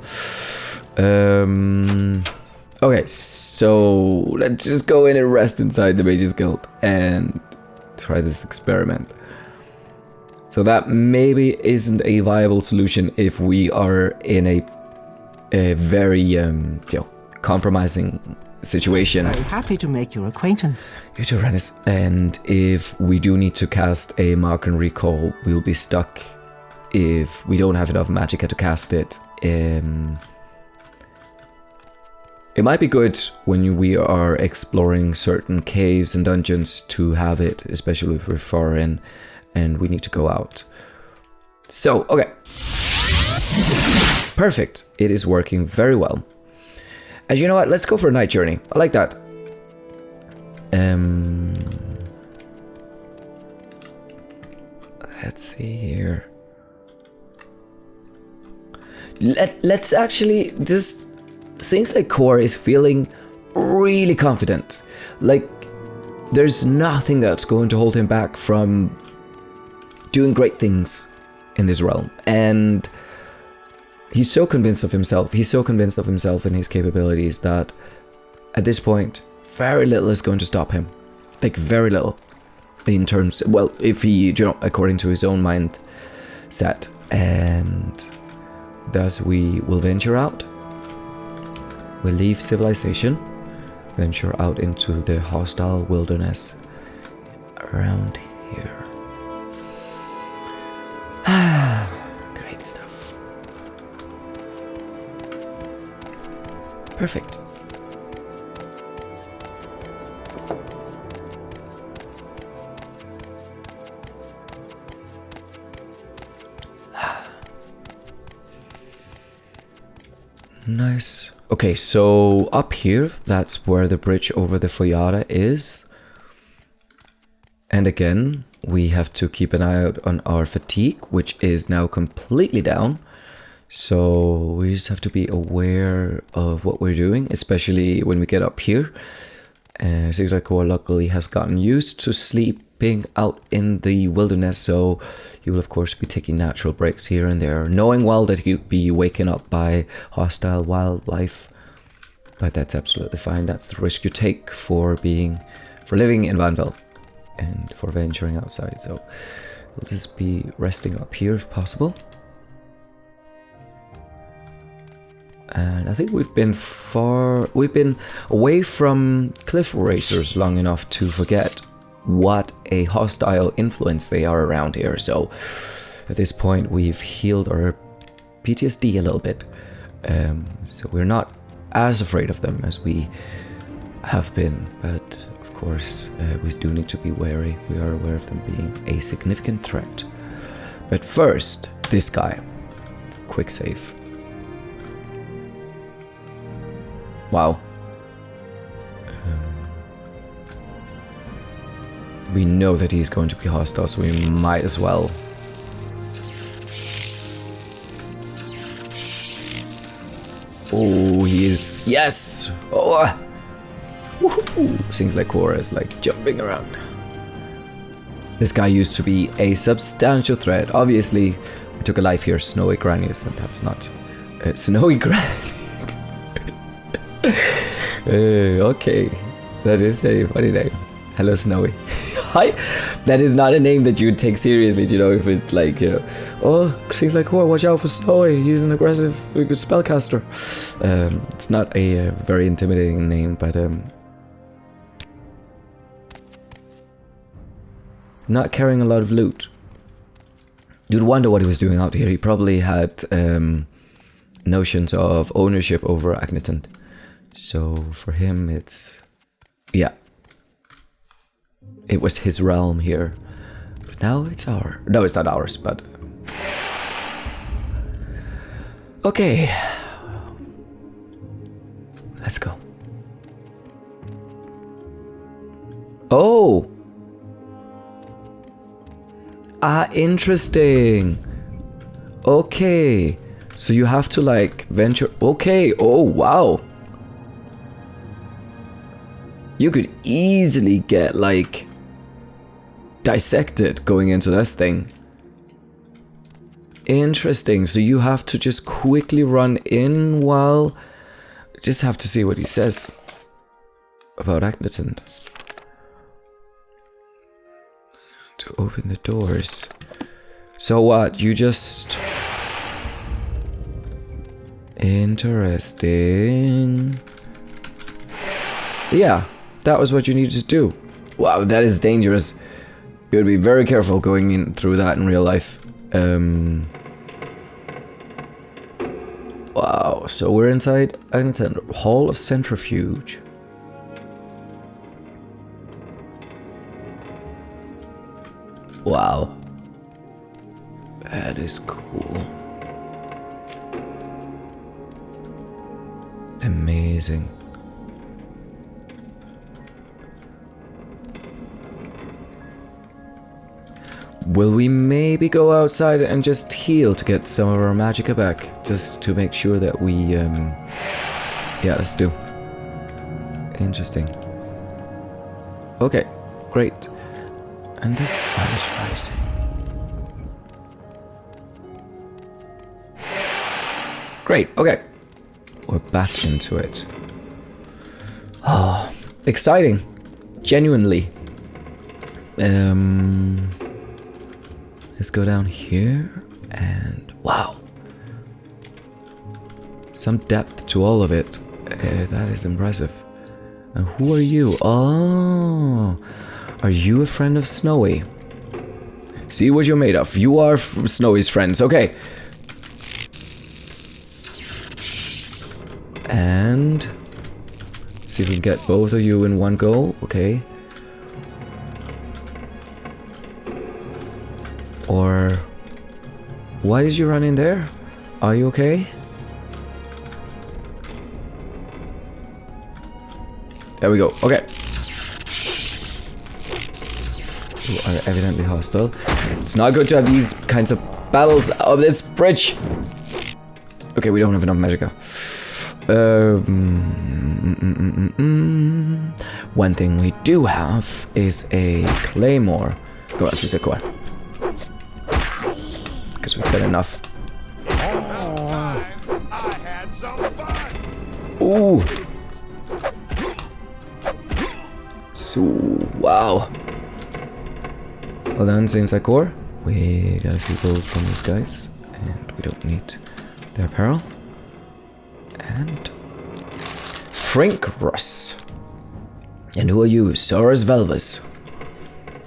Okay, so let's just go in and rest inside the Mage's Guild and try this experiment. So that maybe isn't a viable solution if we are in a very compromising situation. Very happy to make your acquaintance. You too, Rennis. And if we do need to cast a mark and recall, we'll be stuck if we don't have enough magicka to cast it. It might be good when we are exploring certain caves and dungeons to have it, especially if we're far in and we need to go out. So, okay. Perfect. It is working very well. And you know what? Let's go for a night journey. I like that. Let's see here. Let's actually just... Seems like Core is feeling really confident. Like, there's nothing that's going to hold him back from doing great things in this realm. And he's so convinced of himself. He's so convinced of himself and his capabilities that at this point, very little is going to stop him. Like, very little. In terms, well, if he, according to his own mindset. And thus we will venture out. We leave civilization, venture out into the hostile wilderness around here. Great stuff. Perfect. Nice. Okay, so up here, that's where the bridge over the Foyada is. And again, we have to keep an eye out on our fatigue, which is now completely down. So we just have to be aware of what we're doing, especially when we get up here. Seems like Core luckily has gotten used to sleeping out in the wilderness, so he will of course be taking natural breaks here and there, knowing well that he'll be waken up by hostile wildlife. But that's absolutely fine. That's the risk you take for living in Vanville and for venturing outside. So we'll just be resting up here if possible. And I think we've been away from cliff racers long enough to forget what a hostile influence they are around here. So at this point we've healed our PTSD a little bit. So we're not as afraid of them as we have been, but of course we do need to be wary. We are aware of them being a significant threat. But first, this guy. Quick save. Wow. We know that he's going to be hostile, so we might as well. Oh, he is. Yes! Oh! Woohoo! Seems like Cora is like jumping around. This guy used to be a substantial threat. Obviously, we took a life here, Snowy Grannies, and that's not Snowy Granny. Okay, that is a funny name. Hello, Snowy. Hi. That is not a name that you would take seriously, if it's like, oh, things like, oh, watch out for Snowy. He's an aggressive, good spellcaster. It's not a very intimidating name, but not carrying a lot of loot. You'd wonder what he was doing out here. He probably had notions of ownership over Arkngthand. So for him, it's, yeah, it was his realm here. But now it's our, no, it's not ours, but okay, let's go. Oh, interesting. Okay, so you have to like venture. Okay, oh wow. You could easily get, like, dissected going into this thing. Interesting. So you have to just quickly run in while... Just have to see what he says about Arkngthand. to open the doors. So what? You just... Interesting. Yeah, that was what you needed to do. Wow, that is dangerous. You gotta be very careful going in through that in real life. Wow, so we're inside Arkngthand, Hall of Centrifuge. Wow. That is cool. Amazing. Will we maybe go outside and just heal to get some of our magicka back? Just to make sure that we, yeah, let's do. Interesting. Okay, great. And the sun is rising. Great, okay. We're back into it. Oh, exciting. Genuinely. Let's go down here and wow. Some depth to all of it. That is impressive. And who are you? Oh, are you a friend of Snowy? See what you're made of. You are Snowy's friends. Okay. And see if we can get both of you in one go. Okay. Or why did you run in there? Are you okay? There we go. Okay. You are evidently hostile. It's not good to have these kinds of battles of this bridge. Okay, we don't have enough magicka. One thing we do have is a claymore. Go on, Susekwa. Because we've got enough. Ooh. So, wow. Well done, seems like core. We got a few gold from these guys, and we don't need their apparel. And Frinkruss. And who are you? Sora's Velvas.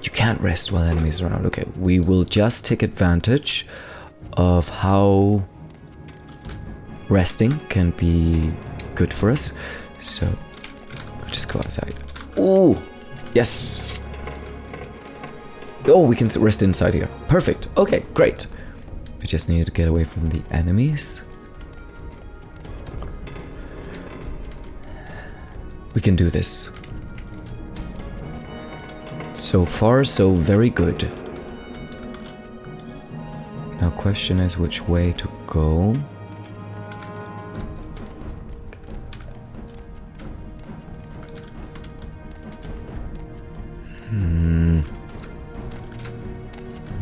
You can't rest while enemies are around. Okay, we will just take advantage of how resting can be good for us. So we'll just go outside. Ooh, yes. Oh, we can rest inside here. Perfect. Okay, great. We just need to get away from the enemies. We can do this. So far, so very good. Now, question is which way to go.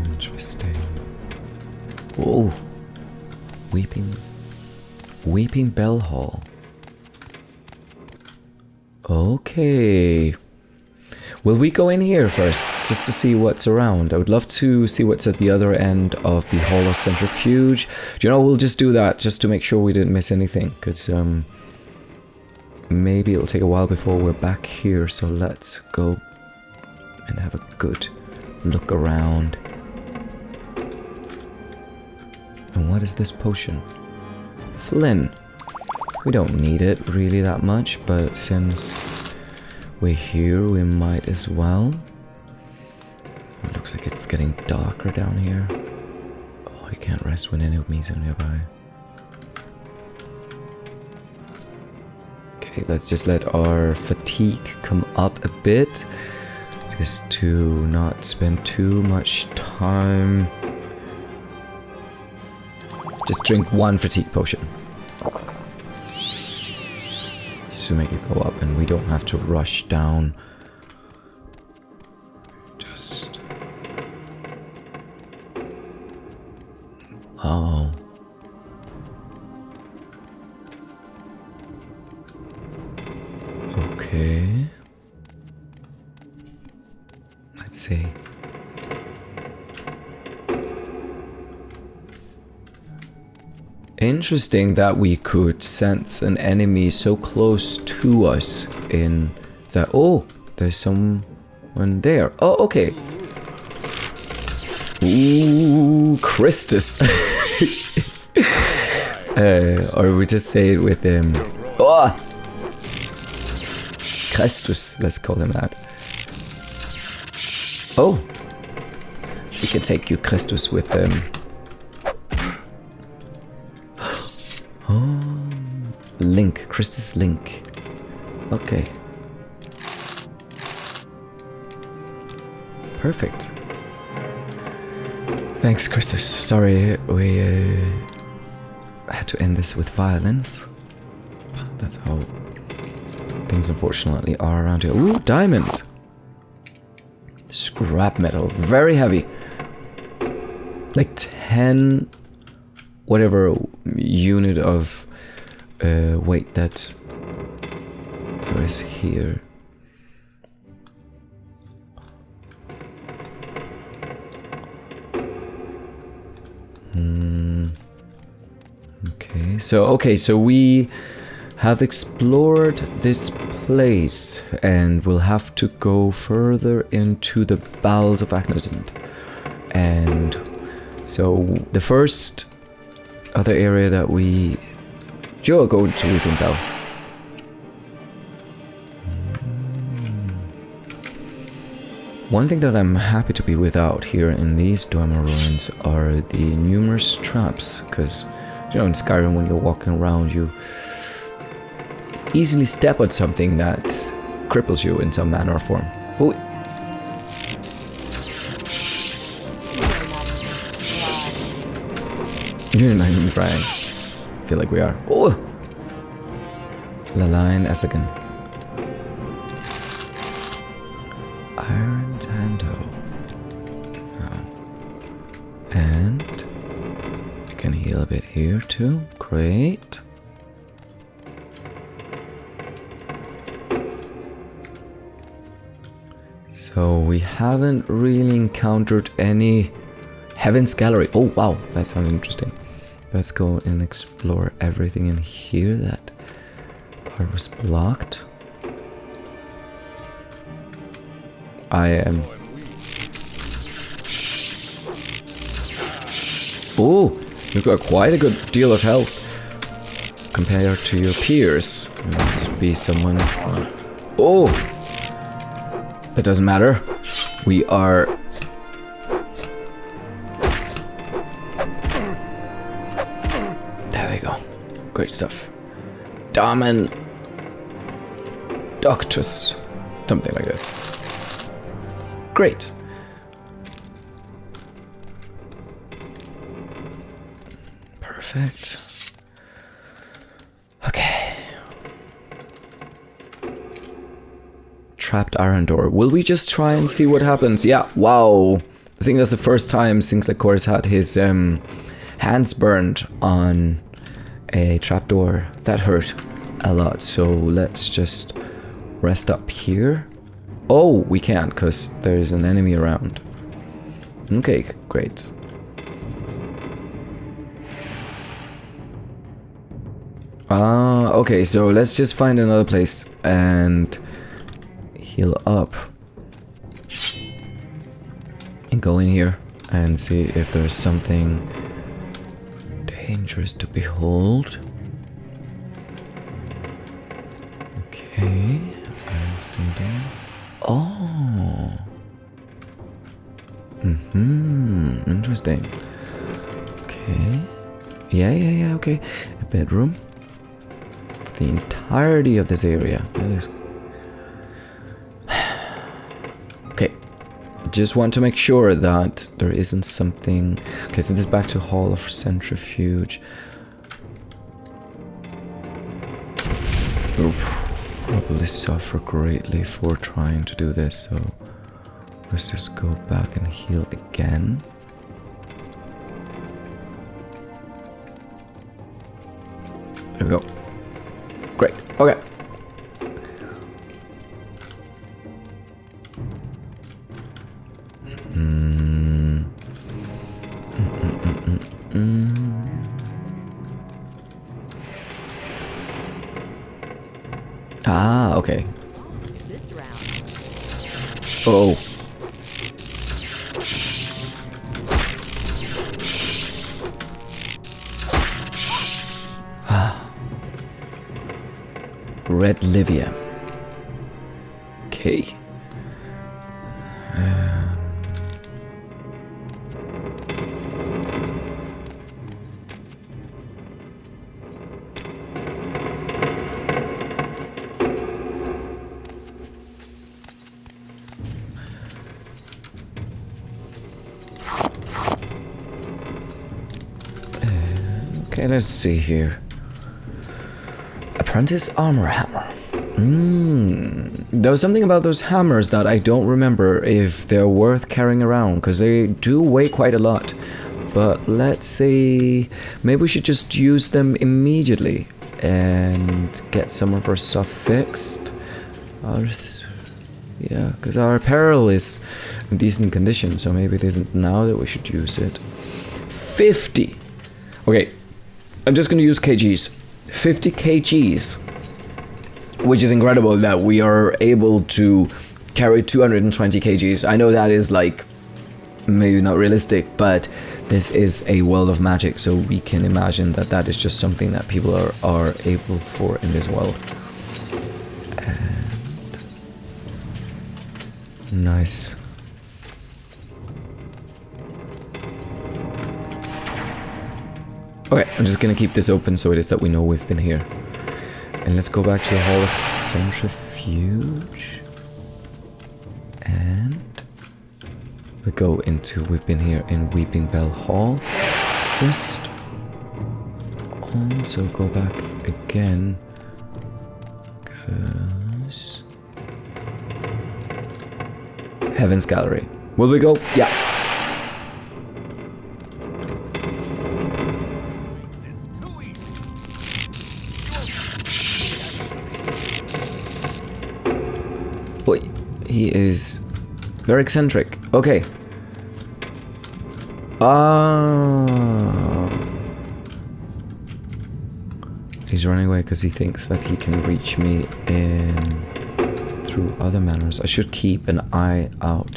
Interesting. Whoa. Weeping Bell Hall. Okay. Will we go in here first, just to see what's around? I would love to see what's at the other end of the Hall of Centrifuge. You know, we'll just do that, just to make sure we didn't miss anything, because maybe it'll take a while before we're back here, so let's go and have a good look around. And what is this potion? Flynn. We don't need it really that much, but since we're here, we might as well. It looks like it's getting darker down here. Oh, you can't rest when enemies are nearby. Okay, let's just let our fatigue come up a bit, just to not spend too much time. Just drink one fatigue potion. To make it go up, and we don't have to rush down. Just wow. Okay. Let's see. Interesting that we could sense an enemy so close to us in that. Oh, there's someone there. Oh, okay. Ooh, Christus. Or we just say it with him. Oh! Christus, let's call him that. Oh! We can take you, Christus, with him. Oh, Link, Christus Link. Okay. Perfect. Thanks, Christus. Sorry, we had to end this with violence. That's how things unfortunately are around here. Ooh, diamond! Scrap metal, very heavy. Like 10 whatever unit of weight that there is here. Okay, so we have explored this place and we'll have to go further into the bowels of Arkngthand. And so the first other area that we go to Weeping Bell. One thing that I'm happy to be without here in these Dwemer ruins are the numerous traps, because you know in Skyrim when you're walking around you easily step on something that cripples you in some manner or form. Ooh. You're not even trying. I feel like we are. Oh! Laline Essagan. Errands. And I can heal a bit here too. Great. So we haven't really encountered any Heaven's Gallery. Oh wow, that sounds interesting. Let's go and explore everything in here. That part was blocked. I am... Oh, you've got quite a good deal of health compared to your peers. Must be someone... Oh! That doesn't matter. We are... There we go. Great stuff. Damen... Doctus. Something like this. Great. Perfect. Okay. Trapped iron door. Will we just try and see what happens? Yeah, wow. I think that's the first time since Lycor's had his hands burned on a trapdoor. That hurt a lot, so let's just rest up here. Oh, we can't because there's an enemy around. Okay, great. Okay, so let's just find another place and heal up. And go in here and see if there's something dangerous to behold. Okay. Oh. Interesting. Okay. Yeah, okay. A bedroom. For the entirety of this area. That is... Okay. Just want to make sure that there isn't something... Okay, so this is back to Hall of Centrifuge. Oof. Probably suffer greatly for trying to do this, so let's just go back and heal again. There we go. Great. Okay. Ah, okay. Oh. Red Livia. Okay. Okay, let's see here. Apprentice armor hammer. There was something about those hammers that I don't remember if they're worth carrying around, because they do weigh quite a lot. But let's see, maybe we should just use them immediately and get some of our stuff fixed. Yeah, because our apparel is in decent condition, so maybe it isn't now that we should use it. 50! Okay, I'm just going to use kgs. 50 kgs, which is incredible that we are able to carry 220 kgs. I know that is like maybe not realistic, but this is a world of magic, so we can imagine that that is just something that people are able for in this world. And nice. Okay, I'm just gonna keep this open so it is that we know we've been here. And let's go back to the Hall of Centrifuge. And we go into, we've been here in Weeping Bell Hall. Just also go back again. Cause Heaven's Gallery. Will we go? Yeah. Boy, he is very eccentric. Okay. He's running away because he thinks that he can reach me through other manners. I should keep an eye out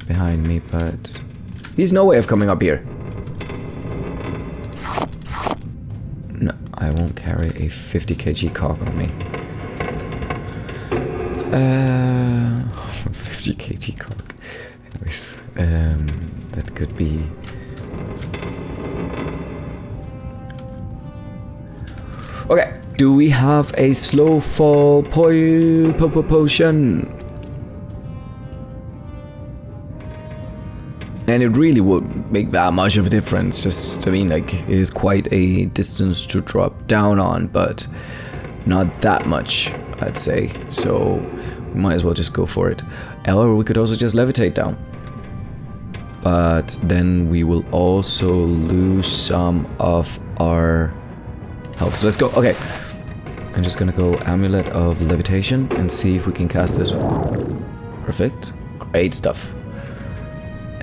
behind me, but he's no way of coming up here. No, I won't carry a 50 kg cog on me. 50 kg cog. Anyways, that could be. Okay, do we have a slow fall potion? And it really would make that much of a difference. Just, I mean, like, it is quite a distance to drop down on, but not that much, I'd say. So we might as well just go for it. Or we could also just levitate down. But then we will also lose some of our health. So let's go. Okay. I'm just gonna go Amulet of Levitation and see if we can cast this one. Perfect. Great stuff.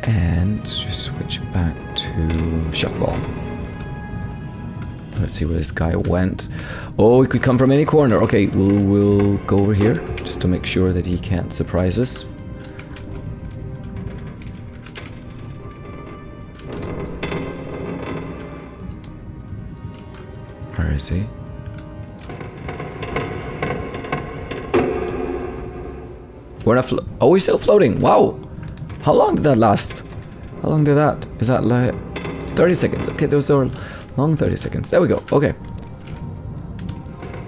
And just switch back to Shock Ball. Let's see where this guy went. Oh, he could come from any corner. Okay, we'll go over here just to make sure that he can't surprise us. Where is he? We're not oh, we're still floating. Wow. How long did that last? How long did that? Is that like 30 seconds? Okay, those are long 30 seconds. There we go. Okay.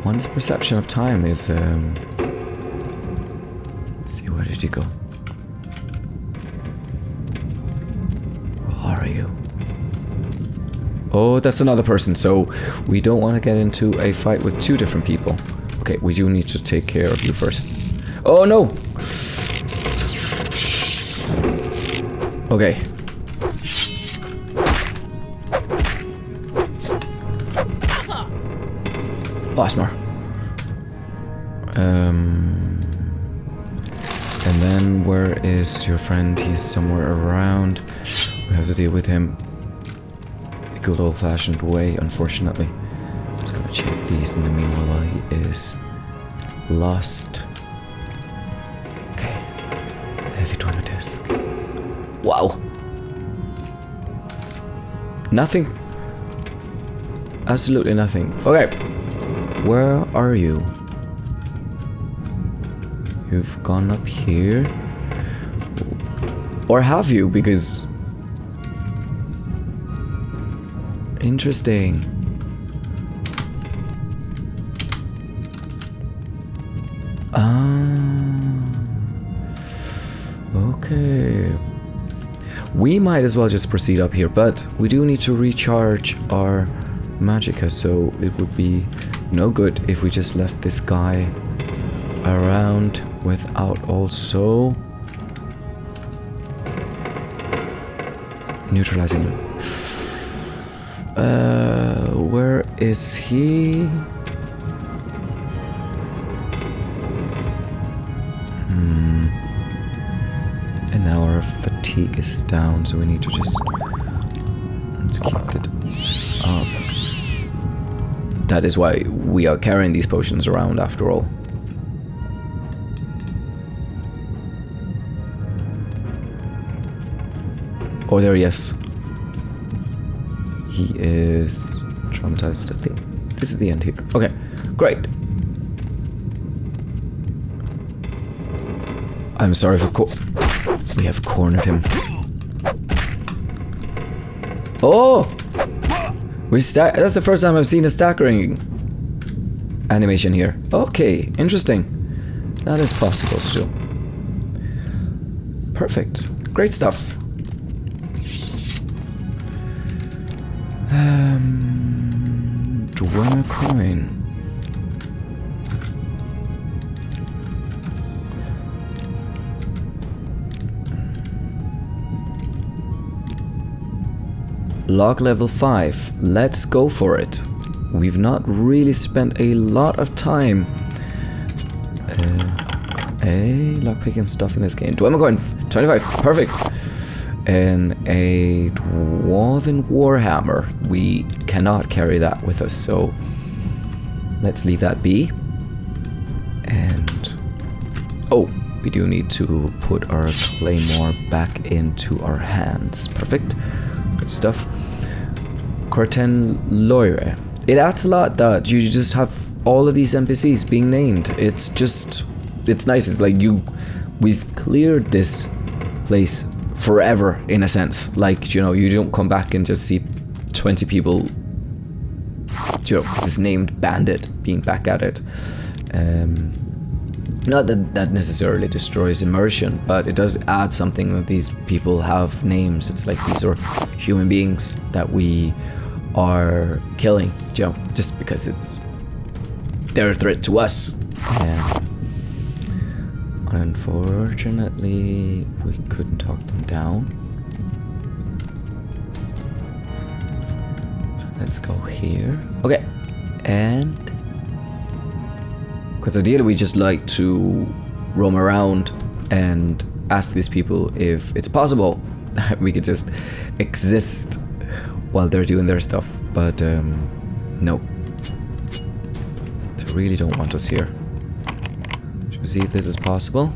One's perception of time is let's see, where did you go? Where are you? Oh, that's another person, so we don't want to get into a fight with two different people. Okay, we do need to take care of you first. Oh no! Okay. Bosmer. And then where is your friend? He's somewhere around. We have to deal with him the good old-fashioned way, unfortunately. I'm just gonna check these in the meanwhile while he is lost. Okay. Heavy dormer disc. Wow. Nothing. Absolutely nothing. Okay. Where are you? You've gone up here. Or have you? Because... Interesting. Okay. We might as well just proceed up here, but we do need to recharge our magicka, so it would be no good if we just left this guy around without also neutralizing him. Where is he? And now our fatigue is down, so we need to just... Let's keep it up. That is why we are carrying these potions around after all. Oh, there he is. He is traumatized, I think. This is the end here. Okay, great. I'm sorry for we have cornered him. Oh! That's the first time I've seen a staggering animation here. Okay, interesting. That is possible too. Perfect. Great stuff. Dwemer coin. Log level 5. Let's go for it. We've not really spent a lot of time lockpicking stuff in this game. Dwemer coin 25. Perfect. And a dwarven warhammer. We cannot carry that with us, so let's leave that be. And oh, we do need to put our claymore back into our hands. Perfect. Good stuff. Corten Loire. It adds a lot that you just have all of these NPCs being named. It's nice. It's like we've cleared this place forever, in a sense. Like, you know, you don't come back and just see 20 people, you know, this named bandit being back at it. Not that necessarily destroys immersion, but it does add something that these people have names. It's like these are human beings that we are killing, you know, just because they're a threat to us. Unfortunately, we couldn't talk them down. Let's go here. Okay, and because ideally we just like to roam around and ask these people if it's possible that we could just exist while they're doing their stuff, but no, they really don't want us here. Should we see if this is possible?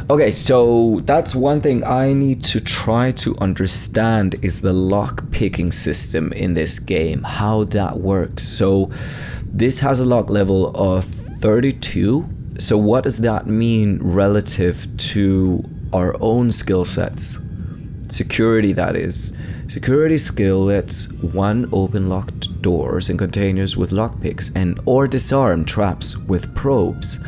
Okay, so that's one thing I need to try to understand is the lock picking system in this game, how that works. So this has a lock level of 32. So what does that mean relative to our own skill sets? Security, that is. Security skill lets one open locked doors and containers with lockpicks and or disarm traps with probes.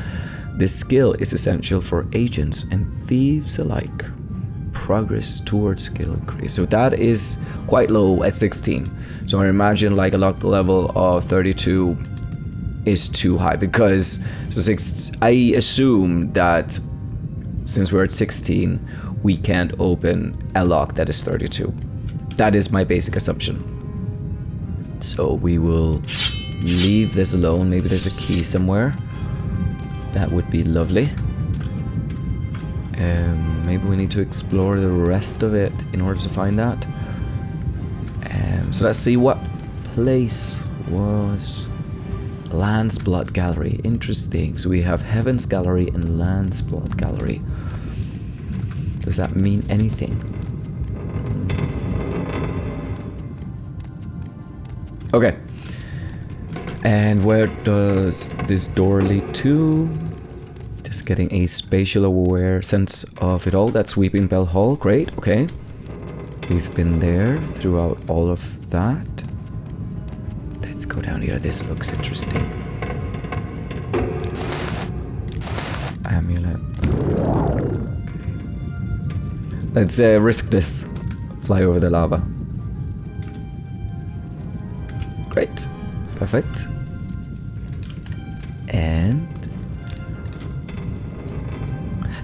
This skill is essential for agents and thieves alike. Progress towards skill increase. So that is quite low at 16. So I imagine like a lock level of 32 is too high because I assume that since we're at 16, we can't open a lock that is 32. That is my basic assumption. So we will leave this alone. Maybe there's a key somewhere. That would be lovely. Maybe we need to explore the rest of it in order to find that. So let's see what place was Land's Blood Gallery. Interesting. So we have Heaven's Gallery and Land's Blood Gallery. Does that mean anything? Okay. And where does this door lead to? Just getting a spatial aware sense of it all. That's Weeping Bell Hall. Great. Okay. We've been there throughout all of that. Let's go down here. This looks interesting. Amulet. Let's risk this. Fly over the lava. Great. Perfect.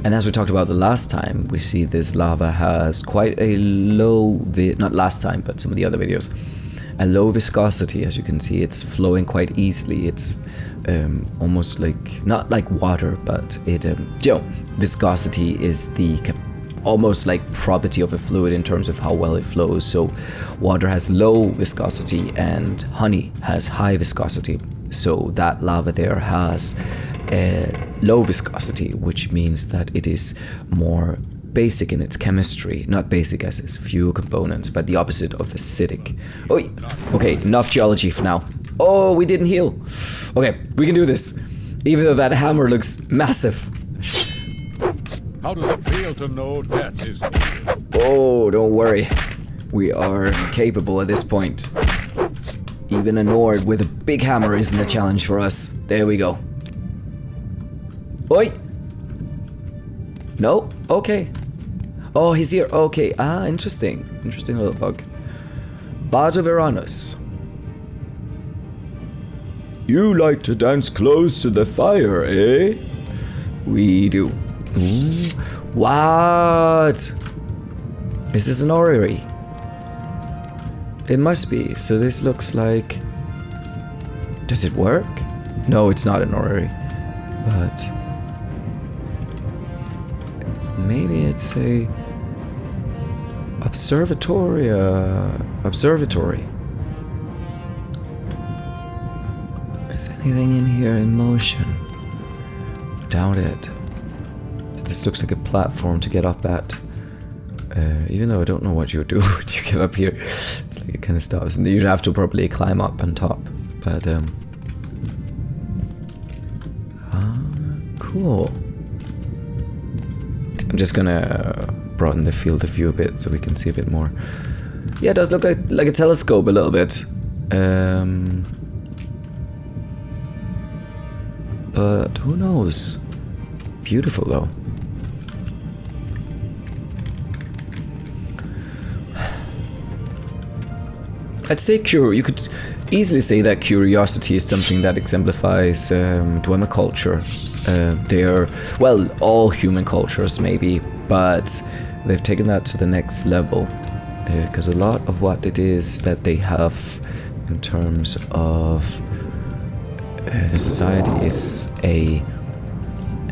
And as we talked about the last time, we see this lava has quite a low, not last time, but some of the other videos, a low viscosity. As you can see, it's flowing quite easily. It's almost like, not like water, but it, viscosity is the almost like property of a fluid in terms of how well it flows. So water has low viscosity and honey has high viscosity. So that lava there has low viscosity, which means that it is more basic in its chemistry. Not basic as it's few components, but the opposite of acidic. Oh, okay, enough geology for now. Oh, we didn't heal. Okay, we can do this. Even though that hammer looks massive. How does it feel to know death is near? Oh, don't worry. We are capable at this point. Even a Nord with a big hammer isn't a challenge for us. There we go. Oi! No? Okay. Oh, he's here. Okay. Ah, interesting. Interesting little bug. Bard of Errands. You like to dance close to the fire, eh? We do. Ooh. What? Is this an orrery? It must be. So this looks like... Does it work? No, it's not an orrery. But... maybe it's a... observatory. Is anything in here in motion? Doubt it. This looks like a platform to get up at. Even though I don't know what you do when you get up here. It's like it kind of stops. And you'd have to probably climb up on top. But, cool. I'm just gonna broaden the field of view a bit so we can see a bit more. Yeah, it does look like a telescope a little bit. But who knows? Beautiful though. I'd say you could easily say that curiosity is something that exemplifies Dwemer culture. They're, well, all human cultures maybe, but they've taken that to the next level. Because a lot of what it is that they have in terms of the society is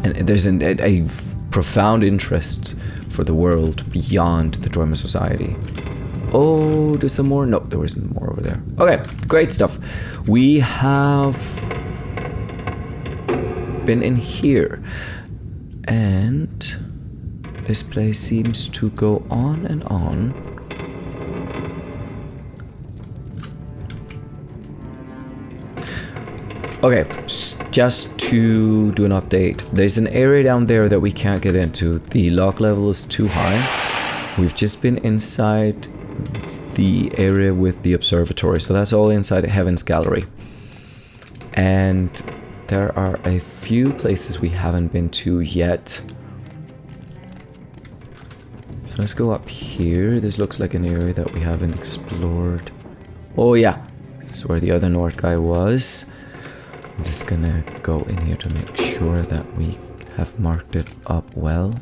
there's a profound interest for the world beyond the Dwemer society. Oh, there's some more? No, there isn't more over there. Okay, great stuff. We have been in here. And this place seems to go on and on. Okay, just to do an update. There's an area down there that we can't get into. The lock level is too high. We've just been inside the area with the observatory, so that's all inside Heaven's Gallery. And there are a few places we haven't been to yet. So let's go up here. This looks like an area that we haven't explored. Oh yeah, this is where the other Nord guy was. I'm just gonna go in here to make sure that we have marked it up well.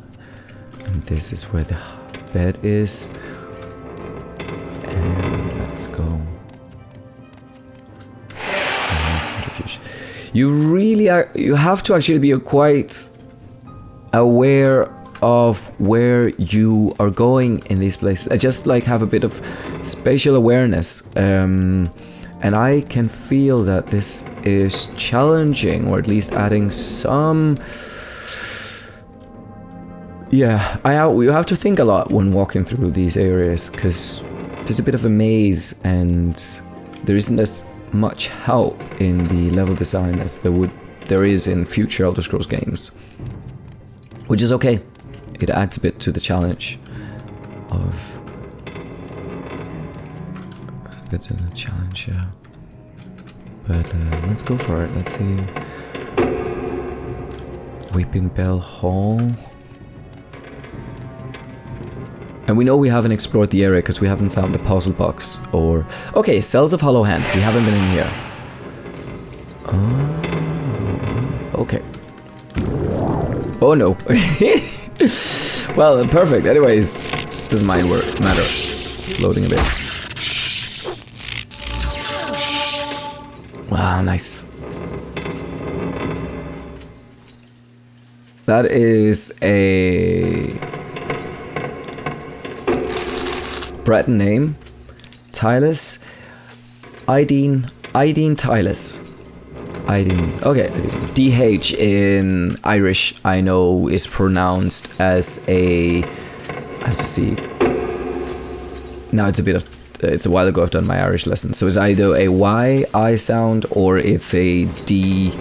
And this is where the bed is. And let's go. Centrifuge. You have to actually be quite aware of where you are going in these places. I just like have a bit of spatial awareness. And And I can feel that this is challenging, or at least adding some... Yeah, we have to think a lot when walking through these areas, because there's a bit of a maze, and there isn't as much help in the level design as there is in future Elder Scrolls games. Which is okay. It adds a bit to the challenge of... A bit to the challenge, yeah. But let's go for it. Let's see. Weeping Bell Hall. And we know we haven't explored the area because we haven't found the puzzle box. Or... Okay, Cells of Hollow Hand. We haven't been in here. Okay. Oh no. Well, perfect. Anyways, doesn't matter. Loading a bit. Wow, nice. That is a Breton name. Tylus. Ideen Tylus. Ideen. Okay. DH in Irish, I know, is pronounced as a... I have to see. Now it's a bit of... It's a while ago I've done my Irish lesson. So it's either a Y, I sound, or it's a D...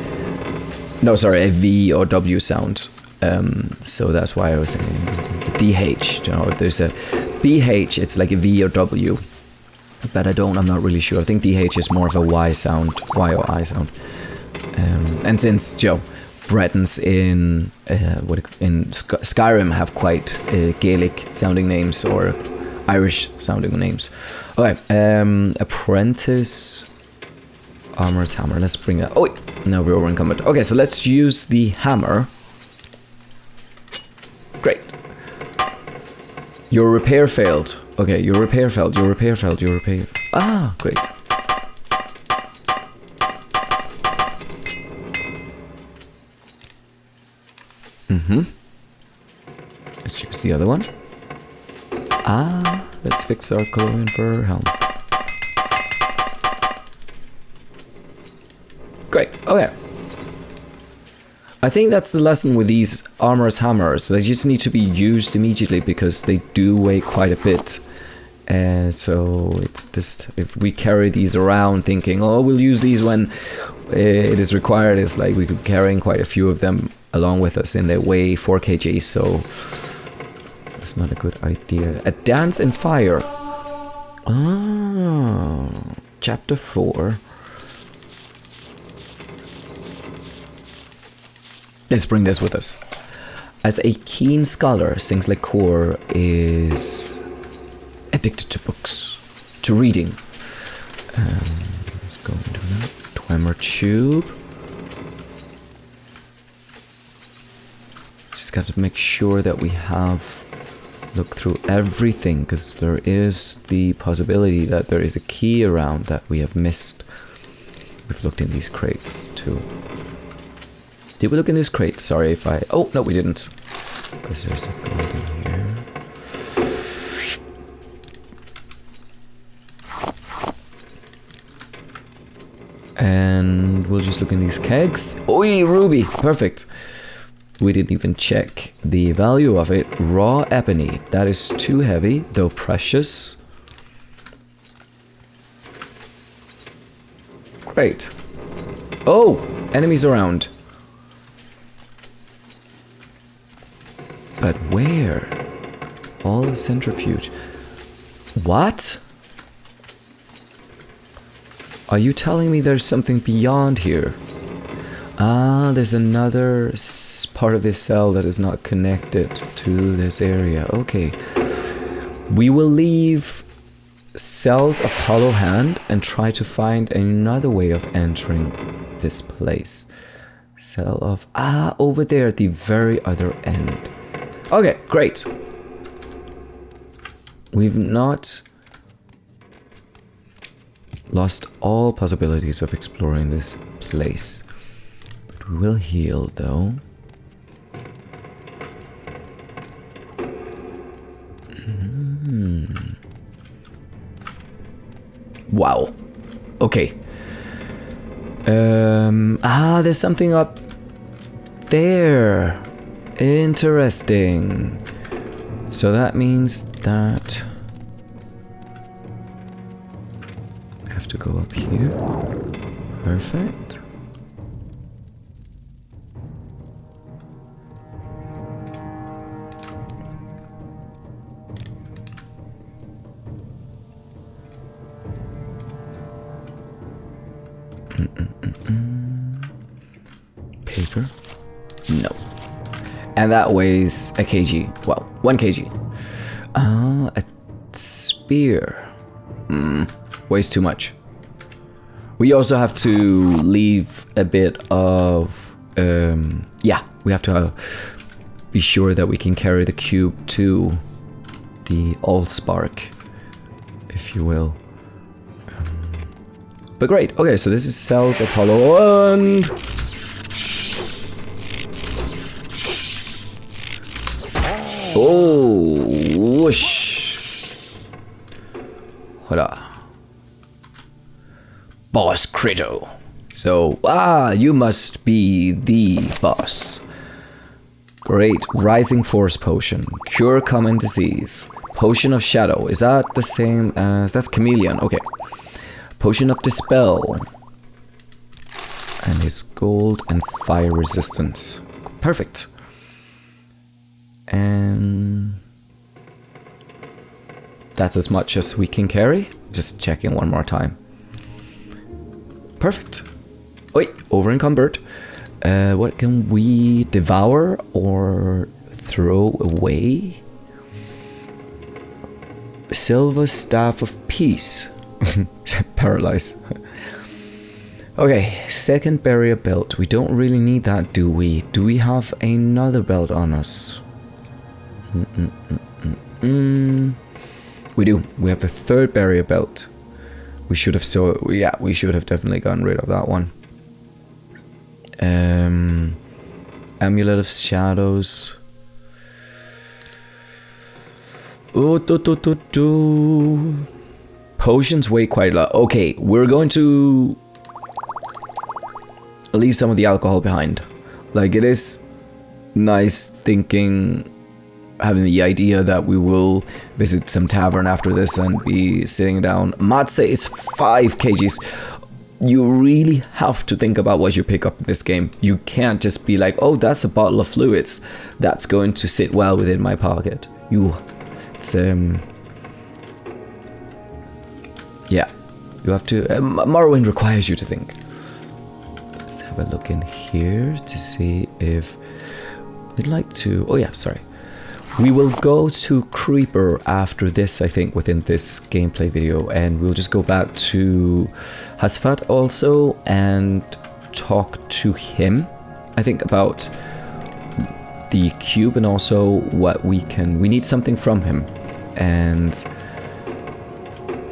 No, sorry, a V or W sound. So that's why I was saying the DH. You know, if there's a BH, it's like a V or W. But I'm not really sure. I think DH is more of a Y sound. Y or I sound. And since Bretons in Skyrim have quite Gaelic sounding names or Irish sounding names. Okay, Apprentice Armor's Hammer. Let's bring that. Oh wait, no, we're over encumbered. Okay, so let's use the hammer. Great. Your repair failed. Okay, your repair failed. Your repair failed. Your repair. Ah, great. Let's use the other one. Let's fix our Colonial Fur helm. Great, okay. I think that's the lesson with these Armor's Hammers. They just need to be used immediately because they do weigh quite a bit. So it's just, if we carry these around thinking, oh, we'll use these when it is required, it's like we could be carrying quite a few of them along with us, and they weigh 4 kg, so that's not a good idea. A Dance in Fire. Chapter 4. Let's bring this with us. As a keen scholar, Sings Liqueur is addicted to books, to reading. Let's go into that. Twemmer Tube. Just got to make sure that we have looked through everything, because there is the possibility that there is a key around that we have missed. We've looked in these crates too. Did we look in this crate? Sorry if I... Oh, no, we didn't. Because there's a gold in here. And we'll just look in these kegs. Oi, ruby! Perfect. We didn't even check the value of it. Raw ebony. That is too heavy, though precious. Great. Oh! Enemies around. But where? All centrifuge. What? Are you telling me there's something beyond here? Ah, there's another part of this cell that is not connected to this area. Okay. We will leave Cells of Hollow Hand and try to find another way of entering this place. Cell of... Ah, over there at the very other end. Okay, great. We've not lost all possibilities of exploring this place. But we will heal, though. Wow. Okay. There's something up there. Interesting. So that means that I have to go up here. Perfect. Paper? No. And that weighs a kg. Well, 1 kg. A spear. Weighs too much. We also have to leave a bit of... yeah, we have to be sure that we can carry the cube to the Allspark, if you will. But great. Okay, so this is Cells of Hollow and... Oh, whoosh. Voila. Boss Crito. So, you must be the boss. Great. Rising Force Potion. Cure Common Disease. Potion of Shadow. Is that the same as... That's Chameleon. Okay. Potion of Dispel. And his gold and fire resistance. Perfect. And that's as much as we can carry. Just checking one more time. Perfect. Wait, over encumbered. What can we devour or throw away? Silver Staff of Peace. Paralyze. Okay, second barrier belt. We don't really need that, do we? Do we have another belt on us? We do. We have a third barrier belt. We should have we should have definitely gotten rid of that one. Amulet of Shadows. Potions weigh quite a lot. Okay, we're going to leave some of the alcohol behind. Like, it is nice thinking, having the idea that we will visit some tavern after this and be sitting down. Matse is 5 kgs. You really have to think about what you pick up in this game. You can't just be like, oh, that's a bottle of fluids. That's going to sit well within my pocket. Yeah, you have to... Morrowind requires you to think. Let's have a look in here to see if we'd like to... Oh yeah, sorry. We will go to Creeper after this, I think, within this gameplay video, and we'll just go back to Hasphat also and talk to him, I think, about the cube and also what we can... We need something from him. And...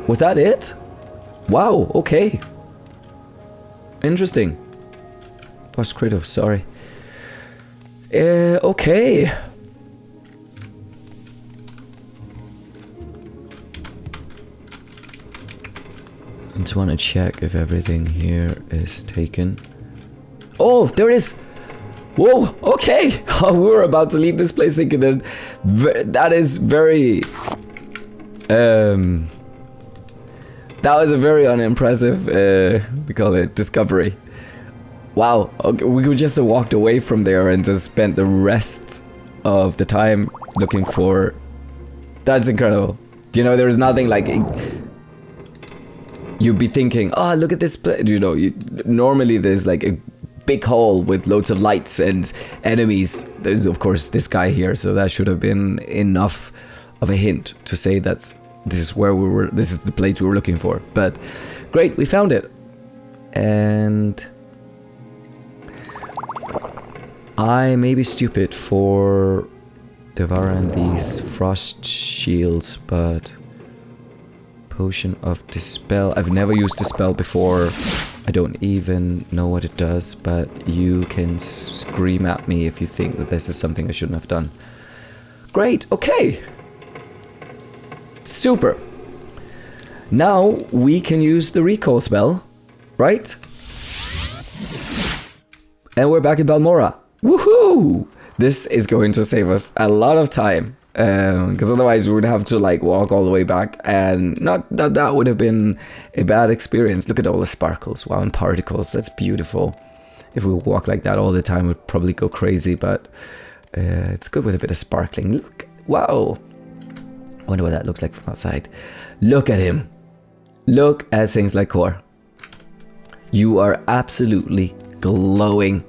Was that it? Wow, okay. Interesting. Boss Kratos, sorry. Okay. I just want to check if everything here is taken. Oh, there it is! Whoa, okay! Oh, we were about to leave this place thinking that is very... That was a very unimpressive, we call it, discovery. Wow, okay, we could just have walked away from there and just spent the rest of the time looking for... That's incredible. You know, there's nothing like... You'd be thinking, oh, look at this place. You know, normally there's like a big hall with loads of lights and enemies. There's, of course, this guy here, so that should have been enough of a hint to say that this is where we were, this is the place we were looking for. But great, we found it. And I may be stupid for devouring these frost shields, but Potion of Dispel. I've never used Dispel before. I don't even know what it does, but you can scream at me if you think that this is something I shouldn't have done. Great, okay. Super. Now we can use the recall spell, right? And we're back in Balmora. Woohoo! This is going to save us a lot of time. Because otherwise we would have to like walk all the way back, and not that would have been a bad experience. Look at all the sparkles, wow, and particles. That's beautiful. If we walk like that all the time, we'd probably go crazy, but it's good with a bit of sparkling. Look, wow. I wonder what that looks like from outside. Look at him. Look at things like Core. You are absolutely glowing.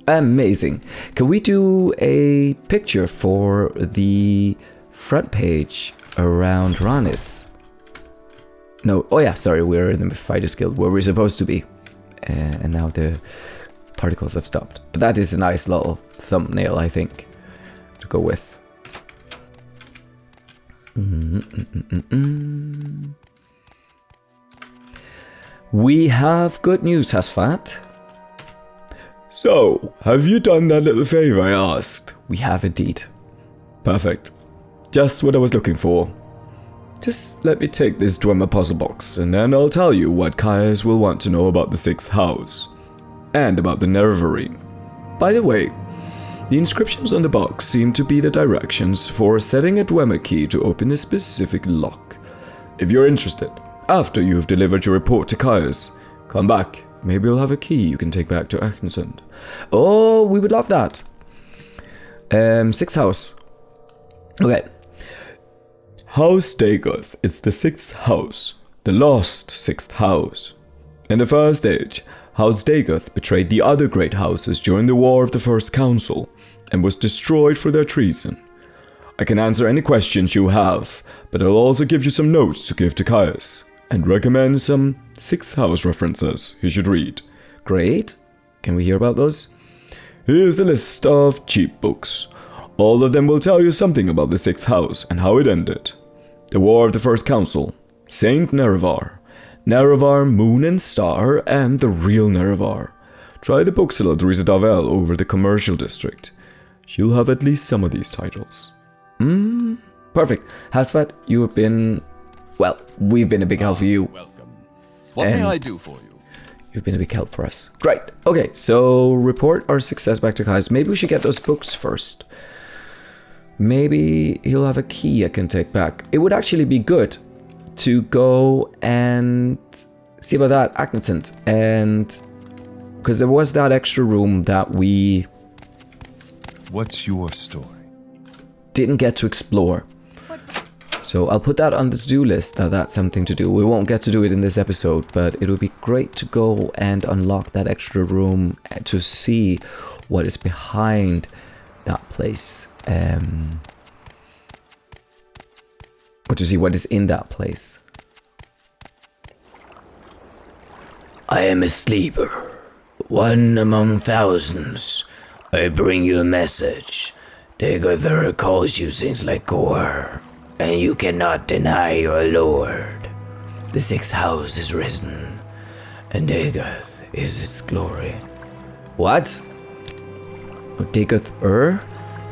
Amazing. Can we do a picture for the front page around Ranis? No, oh yeah, sorry, we're in the Fighters Guild where we're supposed to be. And now the particles have stopped. But that is a nice little thumbnail, I think, to go with. We have good news, Hasphat. So, have you done that little favor I asked? We have indeed. Perfect. Just what I was looking for. Just let me take this Dwemer puzzle box, and then I'll tell you what Caius will want to know about the 6th house. And about the Nerevarine. By the way, the inscriptions on the box seem to be the directions for setting a Dwemer key to open a specific lock. If you're interested, after you've delivered your report to Caius, come back. Maybe you'll have a key you can take back to Arkngthand. Oh, we would love that. 6th house. Okay. House Dagoth is the 6th house, the lost 6th house. In the First Age, House Dagoth betrayed the other great houses during the War of the First Council and was destroyed for their treason. I can answer any questions you have, but I'll also give you some notes to give to Caius, and recommend some 6th house references you should read. Great. Can we hear about those? Here's a list of cheap books. All of them will tell you something about the 6th house and how it ended. The War of the First Council, Saint Nerevar, Nerevar Moon and Star, and The Real Nerevar. Try the bookseller Teresa Darvel over the commercial district. She'll have at least some of these titles. Perfect. Hasphat, you have been... Well, we've been a big help for you. Welcome. What may I do for you? You've been a big help for us. Great. Okay, so report our success back to Caius. Maybe we should get those books first. Maybe he'll have a key I can take back. It would actually be good to go and see about that Arkngthand, and because there was that extra room that we What's your story? didn't get to explore. So I'll put that on the to-do list. Now that's something to do. We won't get to do it in this episode, but it would be great to go and unlock that extra room to see what is behind that place. Or to see what is in that place. I am a sleeper, one among thousands. I bring you a message. Dagoth calls you things like Gore, and you cannot deny your lord. The 6th house is risen, and Dagoth is its glory. What? Dagoth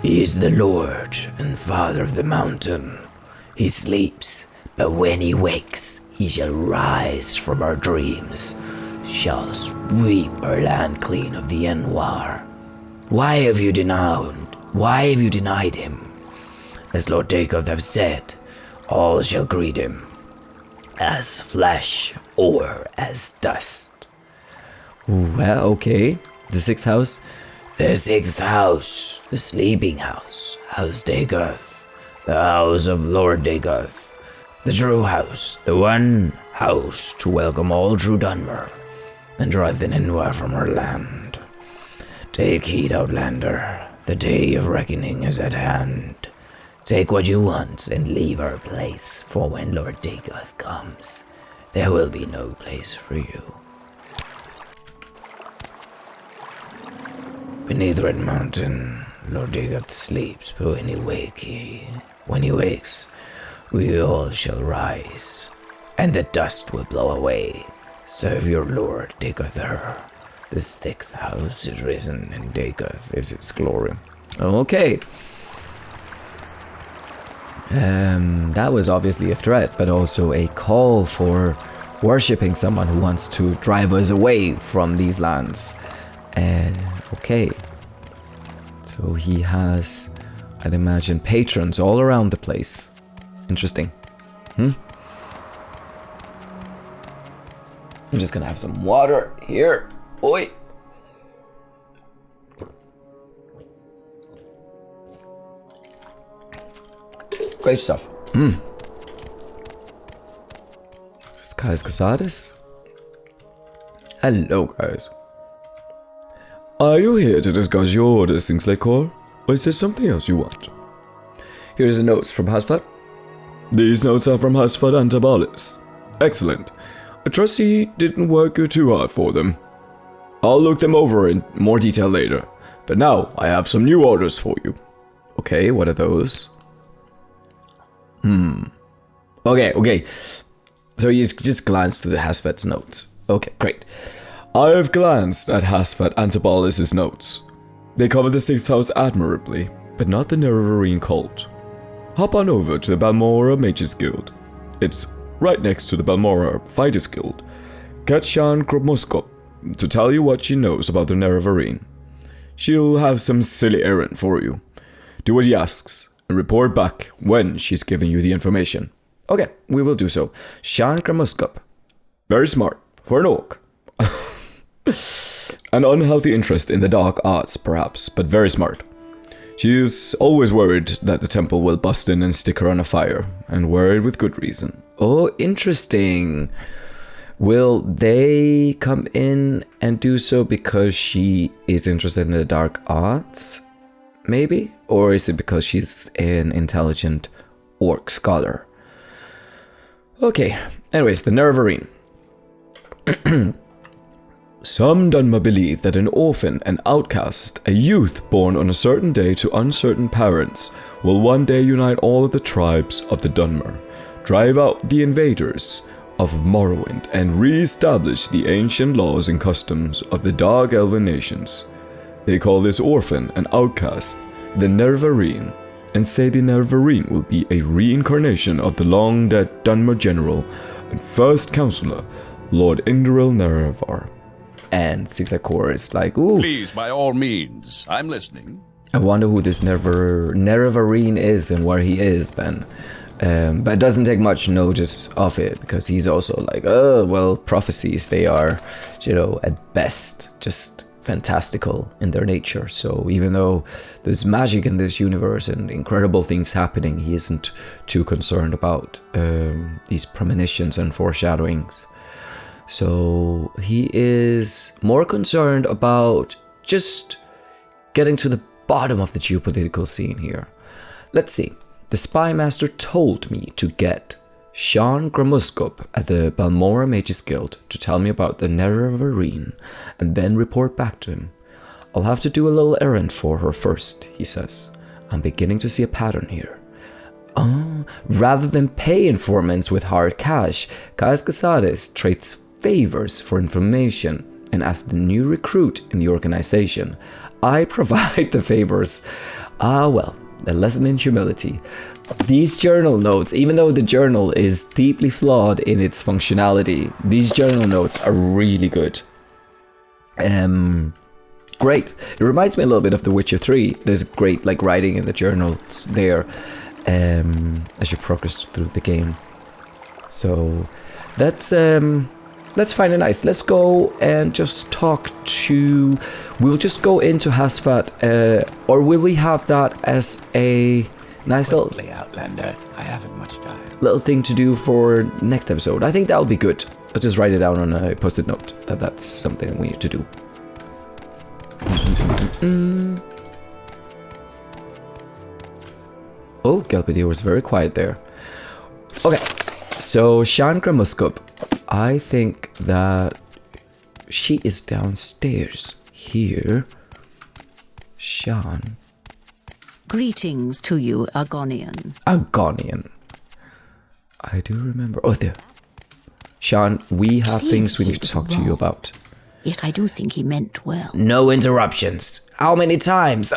He is the lord and father of the mountain. He sleeps, but when he wakes, he shall rise from our dreams, shall sweep our land clean of the Enwar. Why have you denied him? As Lord Dagoth have said, all shall greet him, as flesh or as dust. Well, okay. The 6th house? The 6th house, the sleeping house, House Dagoth, the house of Lord Dagoth, the true house, the one house to welcome all true Dunmer, and drive the Ninwa from her land. Take heed, Outlander, the day of reckoning is at hand. Take what you want and leave our place, for when Lord Dagoth comes, there will be no place for you. Beneath Red Mountain, Lord Dagoth sleeps, but when he wakes, we all shall rise, and the dust will blow away. Serve your Lord Dagoth. The 6th house is risen, and Dagoth is its glory. Okay. That was obviously a threat, but also a call for worshipping someone who wants to drive us away from these lands. Okay. So he has, I'd imagine, patrons all around the place. Interesting. I'm just gonna have some water here. Oi! Great stuff. It's Caius Cosades. Hello, guys. Are you here to discuss your orders, Kingslayer, or is there something else you want? Here's the notes from Hasphat. These notes are from Hasphat Antabolis. Excellent. I trust he didn't work you too hard for them. I'll look them over in more detail later, but now I have some new orders for you. Okay, what are those? Okay. So you just glanced through the Hasphat's notes. Okay, great. I have glanced at Hasphat Antabolis' notes. They cover the 6th house admirably, but not the Nerevarine cult. Hop on over to the Balmora Mages Guild. It's right next to the Balmora Fighters Guild. Get Sharn gro-Muzgob to tell you what she knows about the Nerevarine. She'll have some silly errand for you. Do what he asks, and report back when she's giving you the information. Okay, we will do so. Sharn gro-Muzgob. Very smart, for an orc. An unhealthy interest in the dark arts, perhaps, but very smart. She is always worried that the temple will bust in and stick her on a fire, and worried with good reason. Oh, interesting. Will they come in and do so because she is interested in the dark arts? Maybe? Or is it because she's an intelligent orc scholar? Okay, anyways, the Nerevarine. Some Dunmer believe that an orphan, an outcast, a youth born on a certain day to uncertain parents, will one day unite all of the tribes of the Dunmer, drive out the invaders of Morrowind, and re-establish the ancient laws and customs of the Dark Elven nations. They call this orphan, an outcast, the Nerevarine, and say the Nerevarine will be a reincarnation of the long-dead Dunmer general and first counselor, Lord Indril Nerevar. And Zigzagcore is like, ooh. Please, by all means. I'm listening. I wonder who this Nerevarine is and where he is then. But it doesn't take much notice of it, because he's also like, oh, well, prophecies, they are, at best, just fantastical in their nature. So even though there's magic in this universe and incredible things happening, he isn't too concerned about these premonitions and foreshadowings. So he is more concerned about just getting to the bottom of the geopolitical scene here. Let's see. The spy master told me to get Sharn gro-Muzgob at the Balmora Mages Guild to tell me about the Nerevarine and then report back to him. I'll have to do a little errand for her first, he says. I'm beginning to see a pattern here. Rather than pay informants with hard cash, Caius Cosades trades favors for information, and as the new recruit in the organization, I provide the favors. Well, a lesson in humility. These journal notes, even though the journal is deeply flawed in its functionality, these journal notes are really good. Great. It reminds me a little bit of The Witcher 3. There's great writing in the journals there as you progress through the game. So that's fine and nice. Let's go and just talk to... We'll just go into Hasphat, or will we have that as a nice little... Outlander, I haven't much time. Little thing to do for next episode. I think that'll be good. I'll just write it down on a post-it note that that's something we need to do. Oh, Gelpidir was very quiet there. Okay, so Sharn gro-Muzgob. I think that she is downstairs here. Sharn. Greetings to you, Argonian. Argonian. I do remember. Oh, there. Sharn, we have things we need to talk to you about. Yet I do think he meant well. No interruptions. How many times?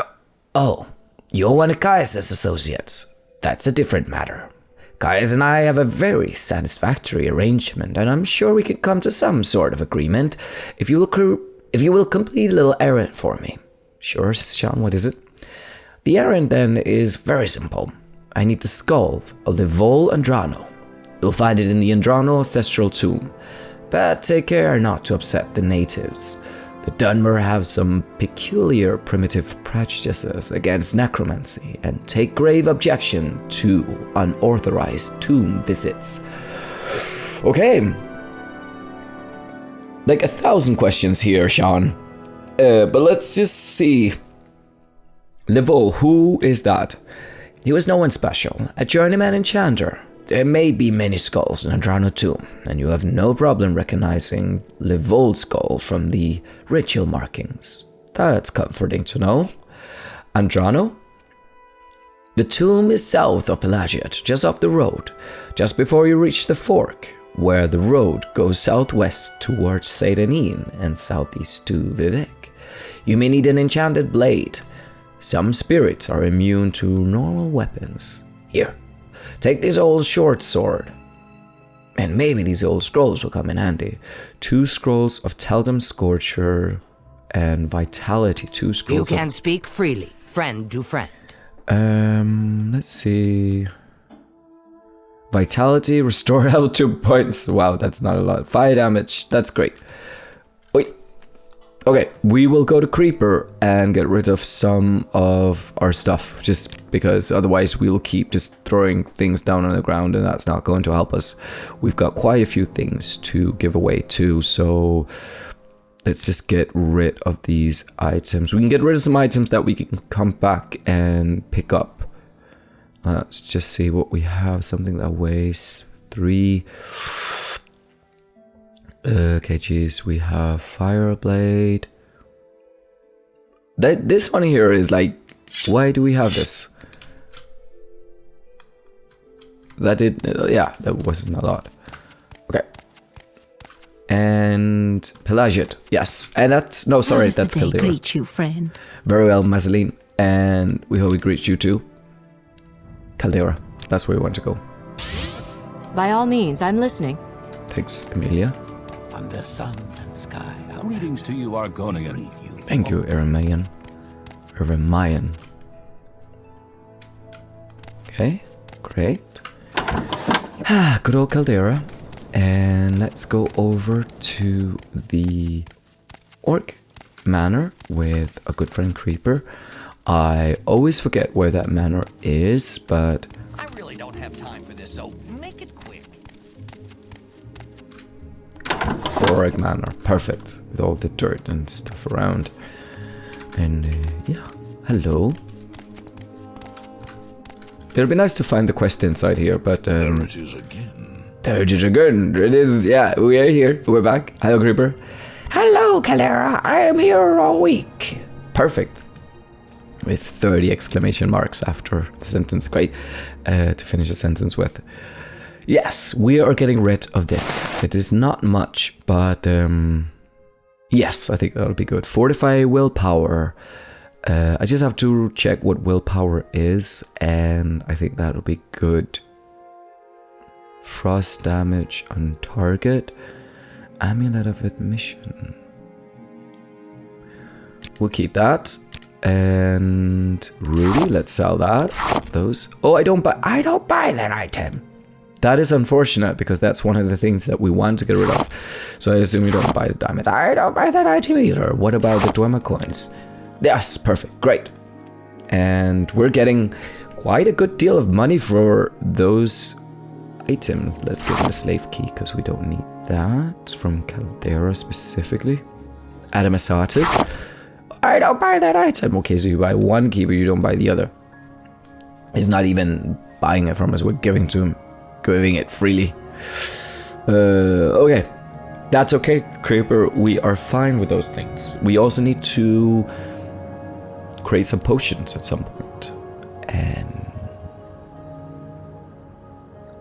Oh, you're one of Caius' associates. that's a different matter. Caius and I have a very satisfactory arrangement, and I'm sure we can come to some sort of agreement if you will complete a little errand for me. Sure, Sharn, what is it? The errand, then, is very simple. I need the skull of the Vol Andrano. You'll find it in the Andrano ancestral tomb, but take care not to upset the natives. The Dunmer have some peculiar primitive prejudices against necromancy and take grave objection to unauthorized tomb visits. Okay. Like 1,000 questions here, Sharn. But let's just see. Levol, who is that? He was no one special, a journeyman enchanter. There may be many skulls in Andrano tomb, and you have no problem recognizing Levol's skull from the ritual markings. That's comforting to know. Andrano? The tomb is south of Pelagiat, just off the road, just before you reach the fork, where the road goes southwest towards Sedanin and southeast to Vivek. You may need an enchanted blade. Some spirits are immune to normal weapons. Here. Take this old short sword. And maybe these old scrolls will come in handy. 2 scrolls of Teldum Scorcher and Vitality. 2 scrolls. You can speak freely, friend to friend. Let's see. Vitality, restore health 2 points. Wow, that's not a lot. Fire damage, that's great. Wait. Okay, we will go to Creeper and get rid of some of our stuff, just because otherwise we'll keep just throwing things down on the ground and that's not going to help us. We've got quite a few things to give away too, so let's just get rid of these items. We can get rid of some items that we can come back and pick up. Let's just see what we have. Something that weighs 3 kgs. We have Fireblade. This one here is like, why do we have this? That wasn't a lot. Okay. And Pelagiat, yes. And that's, no, sorry, that's Caldera. Greet you, friend. Very well, Mazzeline. And we hope we greet you too. Caldera, that's where we want to go. By all means, I'm listening. Thanks, Emilia. Under sun and sky. Greetings to you, Argonian. Thank you, Eremayan. Okay, great. Good old Caldera. And let's go over to the Orc Manor with a good friend Creeper. I always forget where that manor is, but I really don't have time for this, so make it quick. Gorg Manor, perfect, with all the dirt and stuff around. And yeah, hello. It'd be nice to find the quest inside here, but there it is again. There it is again. It is, yeah, we are here. We're back. Hello, Creeper. Hello, Caldera. I am here all week. Perfect. With 30 exclamation marks after the sentence. Great to finish a sentence with. Yes, we are getting rid of this. It is not much, but yes, I think that'll be good. Fortify willpower. I just have to check what willpower is, and I think that'll be good. Frost damage on target. Amulet of Admission. We'll keep that. And Rudy, let's sell that. Those. Oh, I don't buy that item. That is unfortunate because that's one of the things that we want to get rid of. So I assume you don't buy the diamonds. I don't buy that item either. What about the Dwemer coins? Yes, perfect, great. And we're getting quite a good deal of money for those items. Let's give them a slave key because we don't need that from Caldera specifically. Adamassatus. I don't buy that item. Okay, so you buy one key, but you don't buy the other. He's not even buying it from us. We're giving to him, giving it freely. Okay, that's okay, Creeper. We are fine with those things. We also need to create some potions at some point. And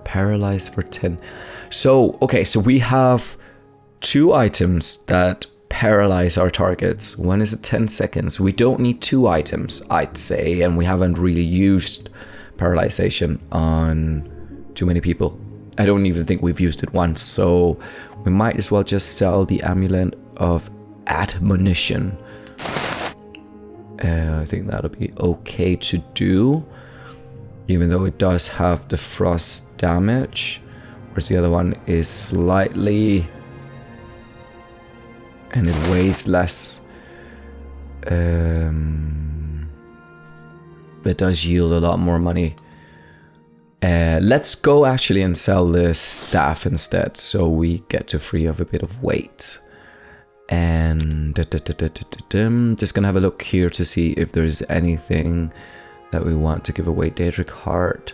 paralyze for 10. So, okay, so we have 2 items that paralyze our targets. One is at 10 seconds. We don't need 2 items, I'd say, and we haven't really used paralyzation on too many people. I don't even think we've used it once, so we might as well just sell the amulet of admonition. I think that'll be okay to do, even though it does have the frost damage, whereas the other one is slightly, and it weighs less. But it does yield a lot more money. Let's go actually and sell this staff instead, so we get to free up a bit of weight. And just gonna have a look here to see if there's anything that we want to give away. Daedric Heart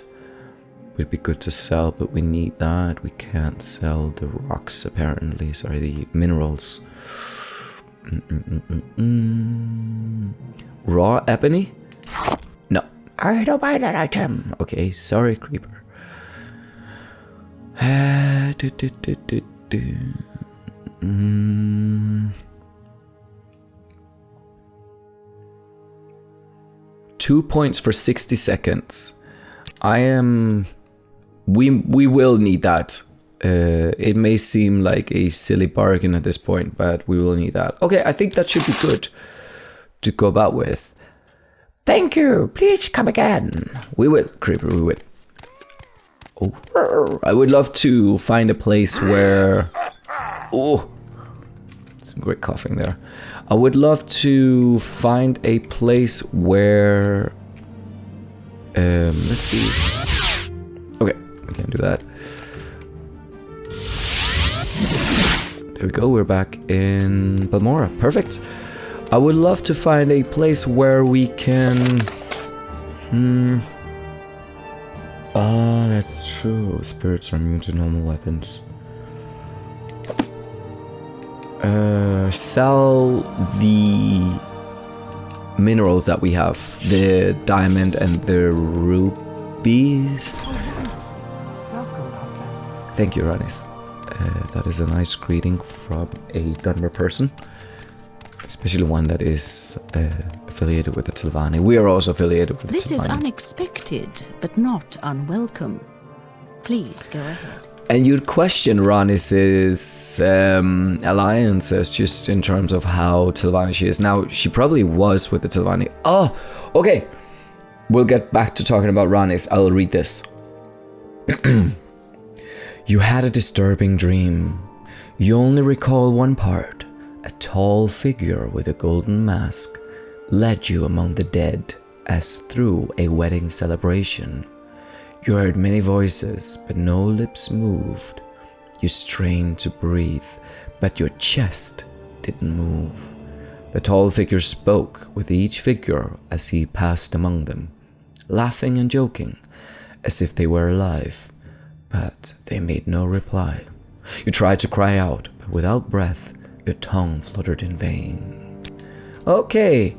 would be good to sell, but we need that. We can't sell the rocks apparently. Sorry, the minerals. Raw ebony? No, I don't buy that item. Okay, sorry, creeper. 2 points for 60 seconds. We will need that. It may seem like a silly bargain at this point, but we will need that. Okay, I think that should be good to go about with. Thank you. Please come again. We will, creeper. We will. Oh, I would love to find a place where. Oh, some great coughing there. I would love to find a place where. Let's see. Okay, we can do that. There we go. We're back in Balmora. Perfect. I would love to find a place where we can. Ah, that's true. Spirits are immune to normal weapons. Sell the minerals that we have. The diamond and the rubies. Welcome, Arkngthand. Thank you, Ranis. That is a nice greeting from a Dunmer person. Especially one that is affiliated with the Telvanni. We are also affiliated with the Telvanni. This is unexpected, but not unwelcome. Please go ahead. And you'd question Ranis's alliances just in terms of how Telvanni she is. Now, she probably was with the Telvanni. Oh, okay. We'll get back to talking about Ranis. I'll read this. You had a disturbing dream. You only recall one part. A tall figure with a golden mask led you among the dead as through a wedding celebration. You heard many voices, but no lips moved. You strained to breathe, but your chest didn't move. The tall figure spoke with each figure as he passed among them, laughing and joking, as if they were alive, but they made no reply. You tried to cry out, but without breath, your tongue fluttered in vain. Okay.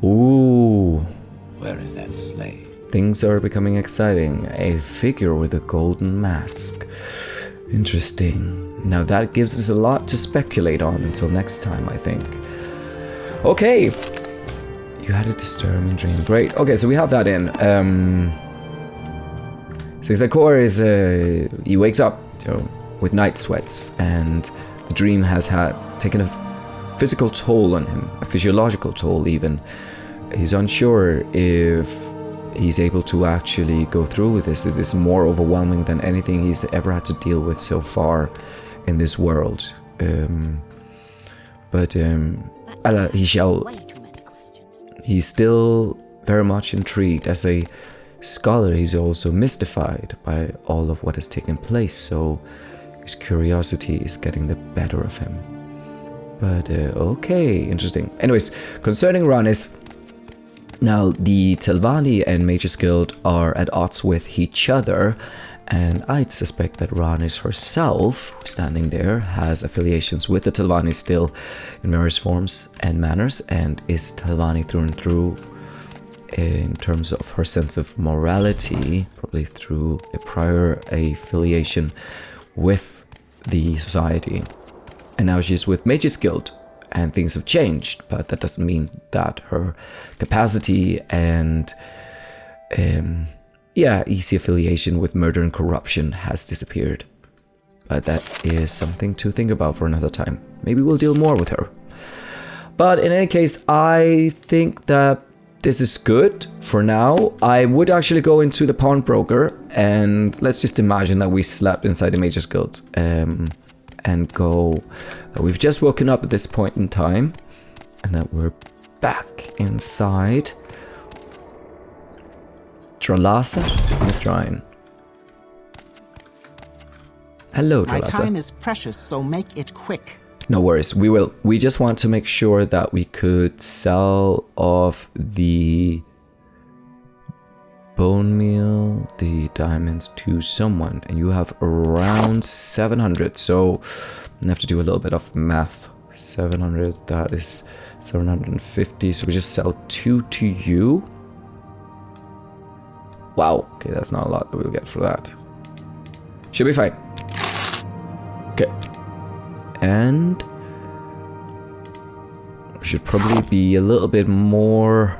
Ooh. Where is that slave? Things are becoming exciting. A figure with a golden mask. Interesting. Now that gives us a lot to speculate on until next time, I think. Okay. You had a disturbing dream. Great. Okay, so we have that in. Zakor is he wakes up, with night sweats, and the dream has taken a physical toll on him, a physiological toll even. He's unsure if he's able to actually go through with this. It is more overwhelming than anything he's ever had to deal with so far in this world. But he shall. He's still very much intrigued. As a scholar, he's also mystified by all of what has taken place, so his curiosity is getting the better of him. But okay, interesting. Anyways, concerning Ranis, now the Telvanni and Mages Guild are at odds with each other, and I'd suspect that Ranis herself, standing there, has affiliations with the Telvanni still in various forms and manners, and is Telvanni through and through in terms of her sense of morality, probably through a prior affiliation with the society. And now she's with Mages Guild, and things have changed, but that doesn't mean that her capacity and yeah, easy affiliation with murder and corruption has disappeared. But that is something to think about for another time. Maybe we'll deal more with her. But in any case, I think that this is good for now. I would actually go into the pawnbroker, and let's just imagine that we slept inside the Mage's Guild and go. We've just woken up at this point in time, and that we're back inside Tralasa Mithrine. Hello, My Tralasa. time is precious, so make it quick. No worries, we will. We just want to make sure that we could sell off the bone meal, the diamonds to someone, and you have around 700, so I have to do a little bit of math. 700, that is 750, so we just sell 2 to you. Wow, okay, that's not a lot that we'll get for that. Should be fine. Okay. And we should probably be a little bit more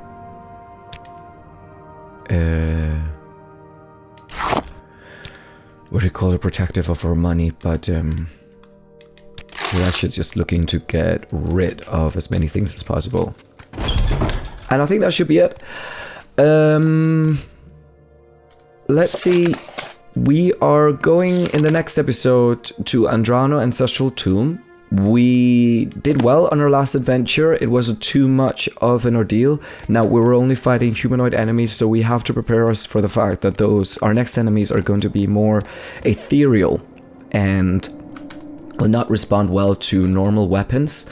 what do you call it, protective of our money, but we're actually just looking to get rid of as many things as possible. And I think that should be it. Let's see. We are going in the next episode to Andrano Ancestral Tomb. We did well on our last adventure. It wasn't too much of an ordeal. Now we were only fighting humanoid enemies, so we have to prepare us for the fact that our next enemies are going to be more ethereal and will not respond well to normal weapons.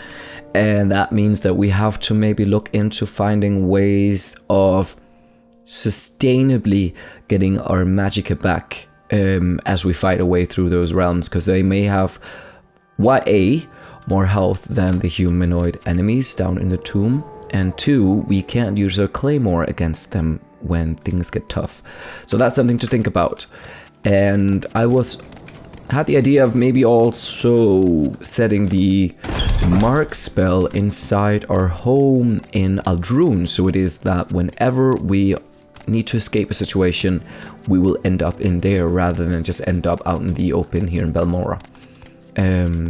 And that means that we have to maybe look into finding ways of sustainably getting our magicka back as we fight our way through those realms, because they may have more health than the humanoid enemies down in the tomb, and 2, we can't use our claymore against them when things get tough. So that's something to think about. And I had the idea of maybe also setting the mark spell inside our home in Aldrun, so it is that whenever we need to escape a situation, we will end up in there rather than just end up out in the open here in Balmora.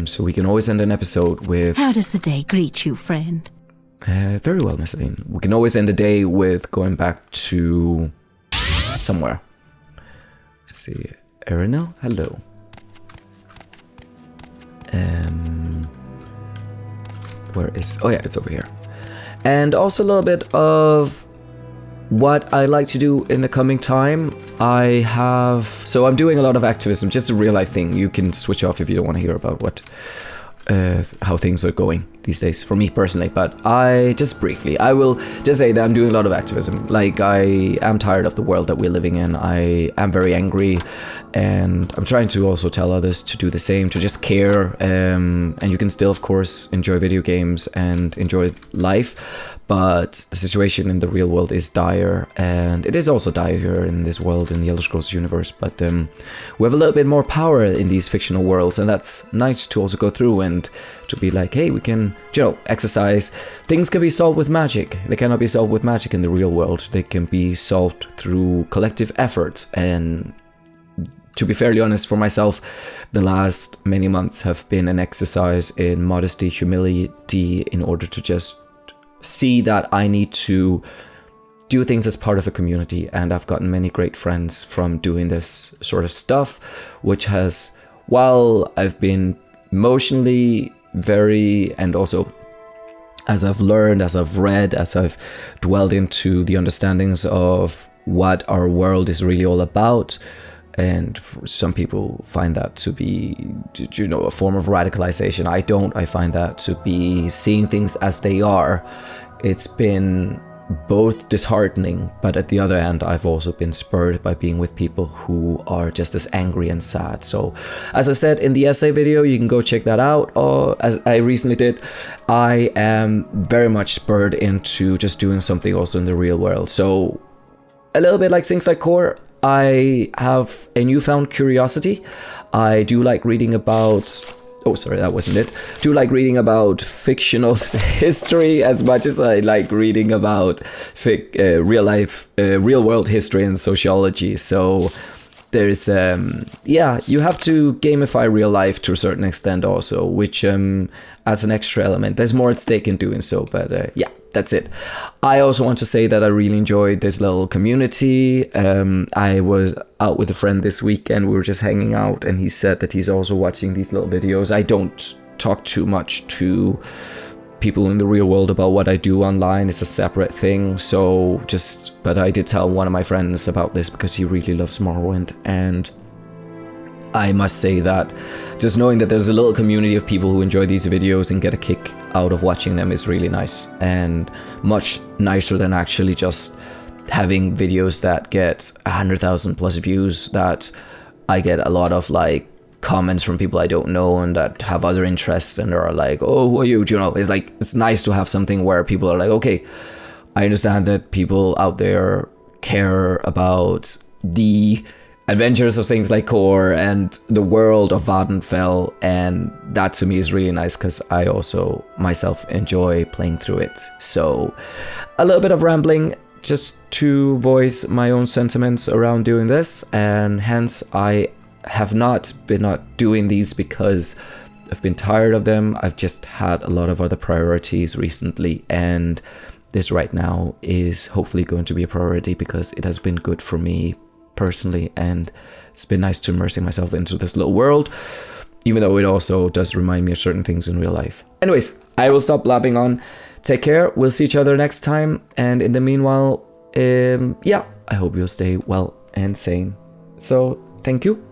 So we can always end an episode with... How does the day greet you, friend? Very well, Miss Aline. We can always end the day with going back to somewhere. Let's see. Erinel, hello. Where is... Oh yeah, it's over here. And also a little bit of what I like to do in the coming time. So I'm doing a lot of activism, just a real life thing. You can switch off if you don't want to hear about how things are going these days for me personally, but I will just say that I'm doing a lot of activism. Like, I am tired of the world that we're living in. I am very angry, and I'm trying to also tell others to do the same, to just care, and you can still, of course, enjoy video games and enjoy life, but the situation in the real world is dire, and it is also dire in this world, in the Elder Scrolls universe, but we have a little bit more power in these fictional worlds, and that's nice to also go through and to be like, hey, we can, exercise. Things can be solved with magic. They cannot be solved with magic in the real world. They can be solved through collective effort, and to be fairly honest, for myself, the last many months have been an exercise in modesty, humility, in order to just see that I need to do things as part of a community, and I've gotten many great friends from doing this sort of stuff, which has, while I've been emotionally very, and also as I've learned, as I've read, as I've dwelled into the understandings of what our world is really all about, and some people find that to be, a form of radicalization. I don't. I find that to be seeing things as they are. It's been both disheartening, but at the other hand, I've also been spurred by being with people who are just as angry and sad. So, as I said in the essay video, you can go check that out, or as I recently did, I am very much spurred into just doing something also in the real world. So, a little bit like things like Core, I have a newfound curiosity. I do like reading about Oh, sorry, that wasn't it. Do like reading about fictional history as much as I like reading about real world history and sociology. So there's yeah, you have to gamify real life to a certain extent also, which adds an extra element. There's more at stake in doing so, but yeah, that's it. I also want to say that I really enjoyed this little community. I was out with a friend this weekend. We were just hanging out, and he said that he's also watching these little videos. I don't talk too much to people in the real world about what I do online. It's a separate thing. So but I did tell one of my friends about this because he really loves Morrowind, and I must say that just knowing that there's a little community of people who enjoy these videos and get a kick out of watching them is really nice, and much nicer than actually just having videos that get 100,000 plus views, that I get a lot of like comments from people I don't know and that have other interests and are like, oh, who are you? Do you know, it's like, it's nice to have something where people are like, okay, I understand that people out there care about the adventures of things like Core and the world of Vvardenfell, and that to me is really nice because I also myself enjoy playing through it. So a little bit of rambling just to voice my own sentiments around doing this, and hence I have not been doing these because I've been tired of them. I've just had a lot of other priorities recently, and this right now is hopefully going to be a priority because it has been good for me personally, and it's been nice to immersing myself into this little world, even though it also does remind me of certain things in real life. Anyways, I will stop blabbing on. Take care, we'll see each other next time, and in the meanwhile, yeah, I hope you'll stay well and sane. So thank you.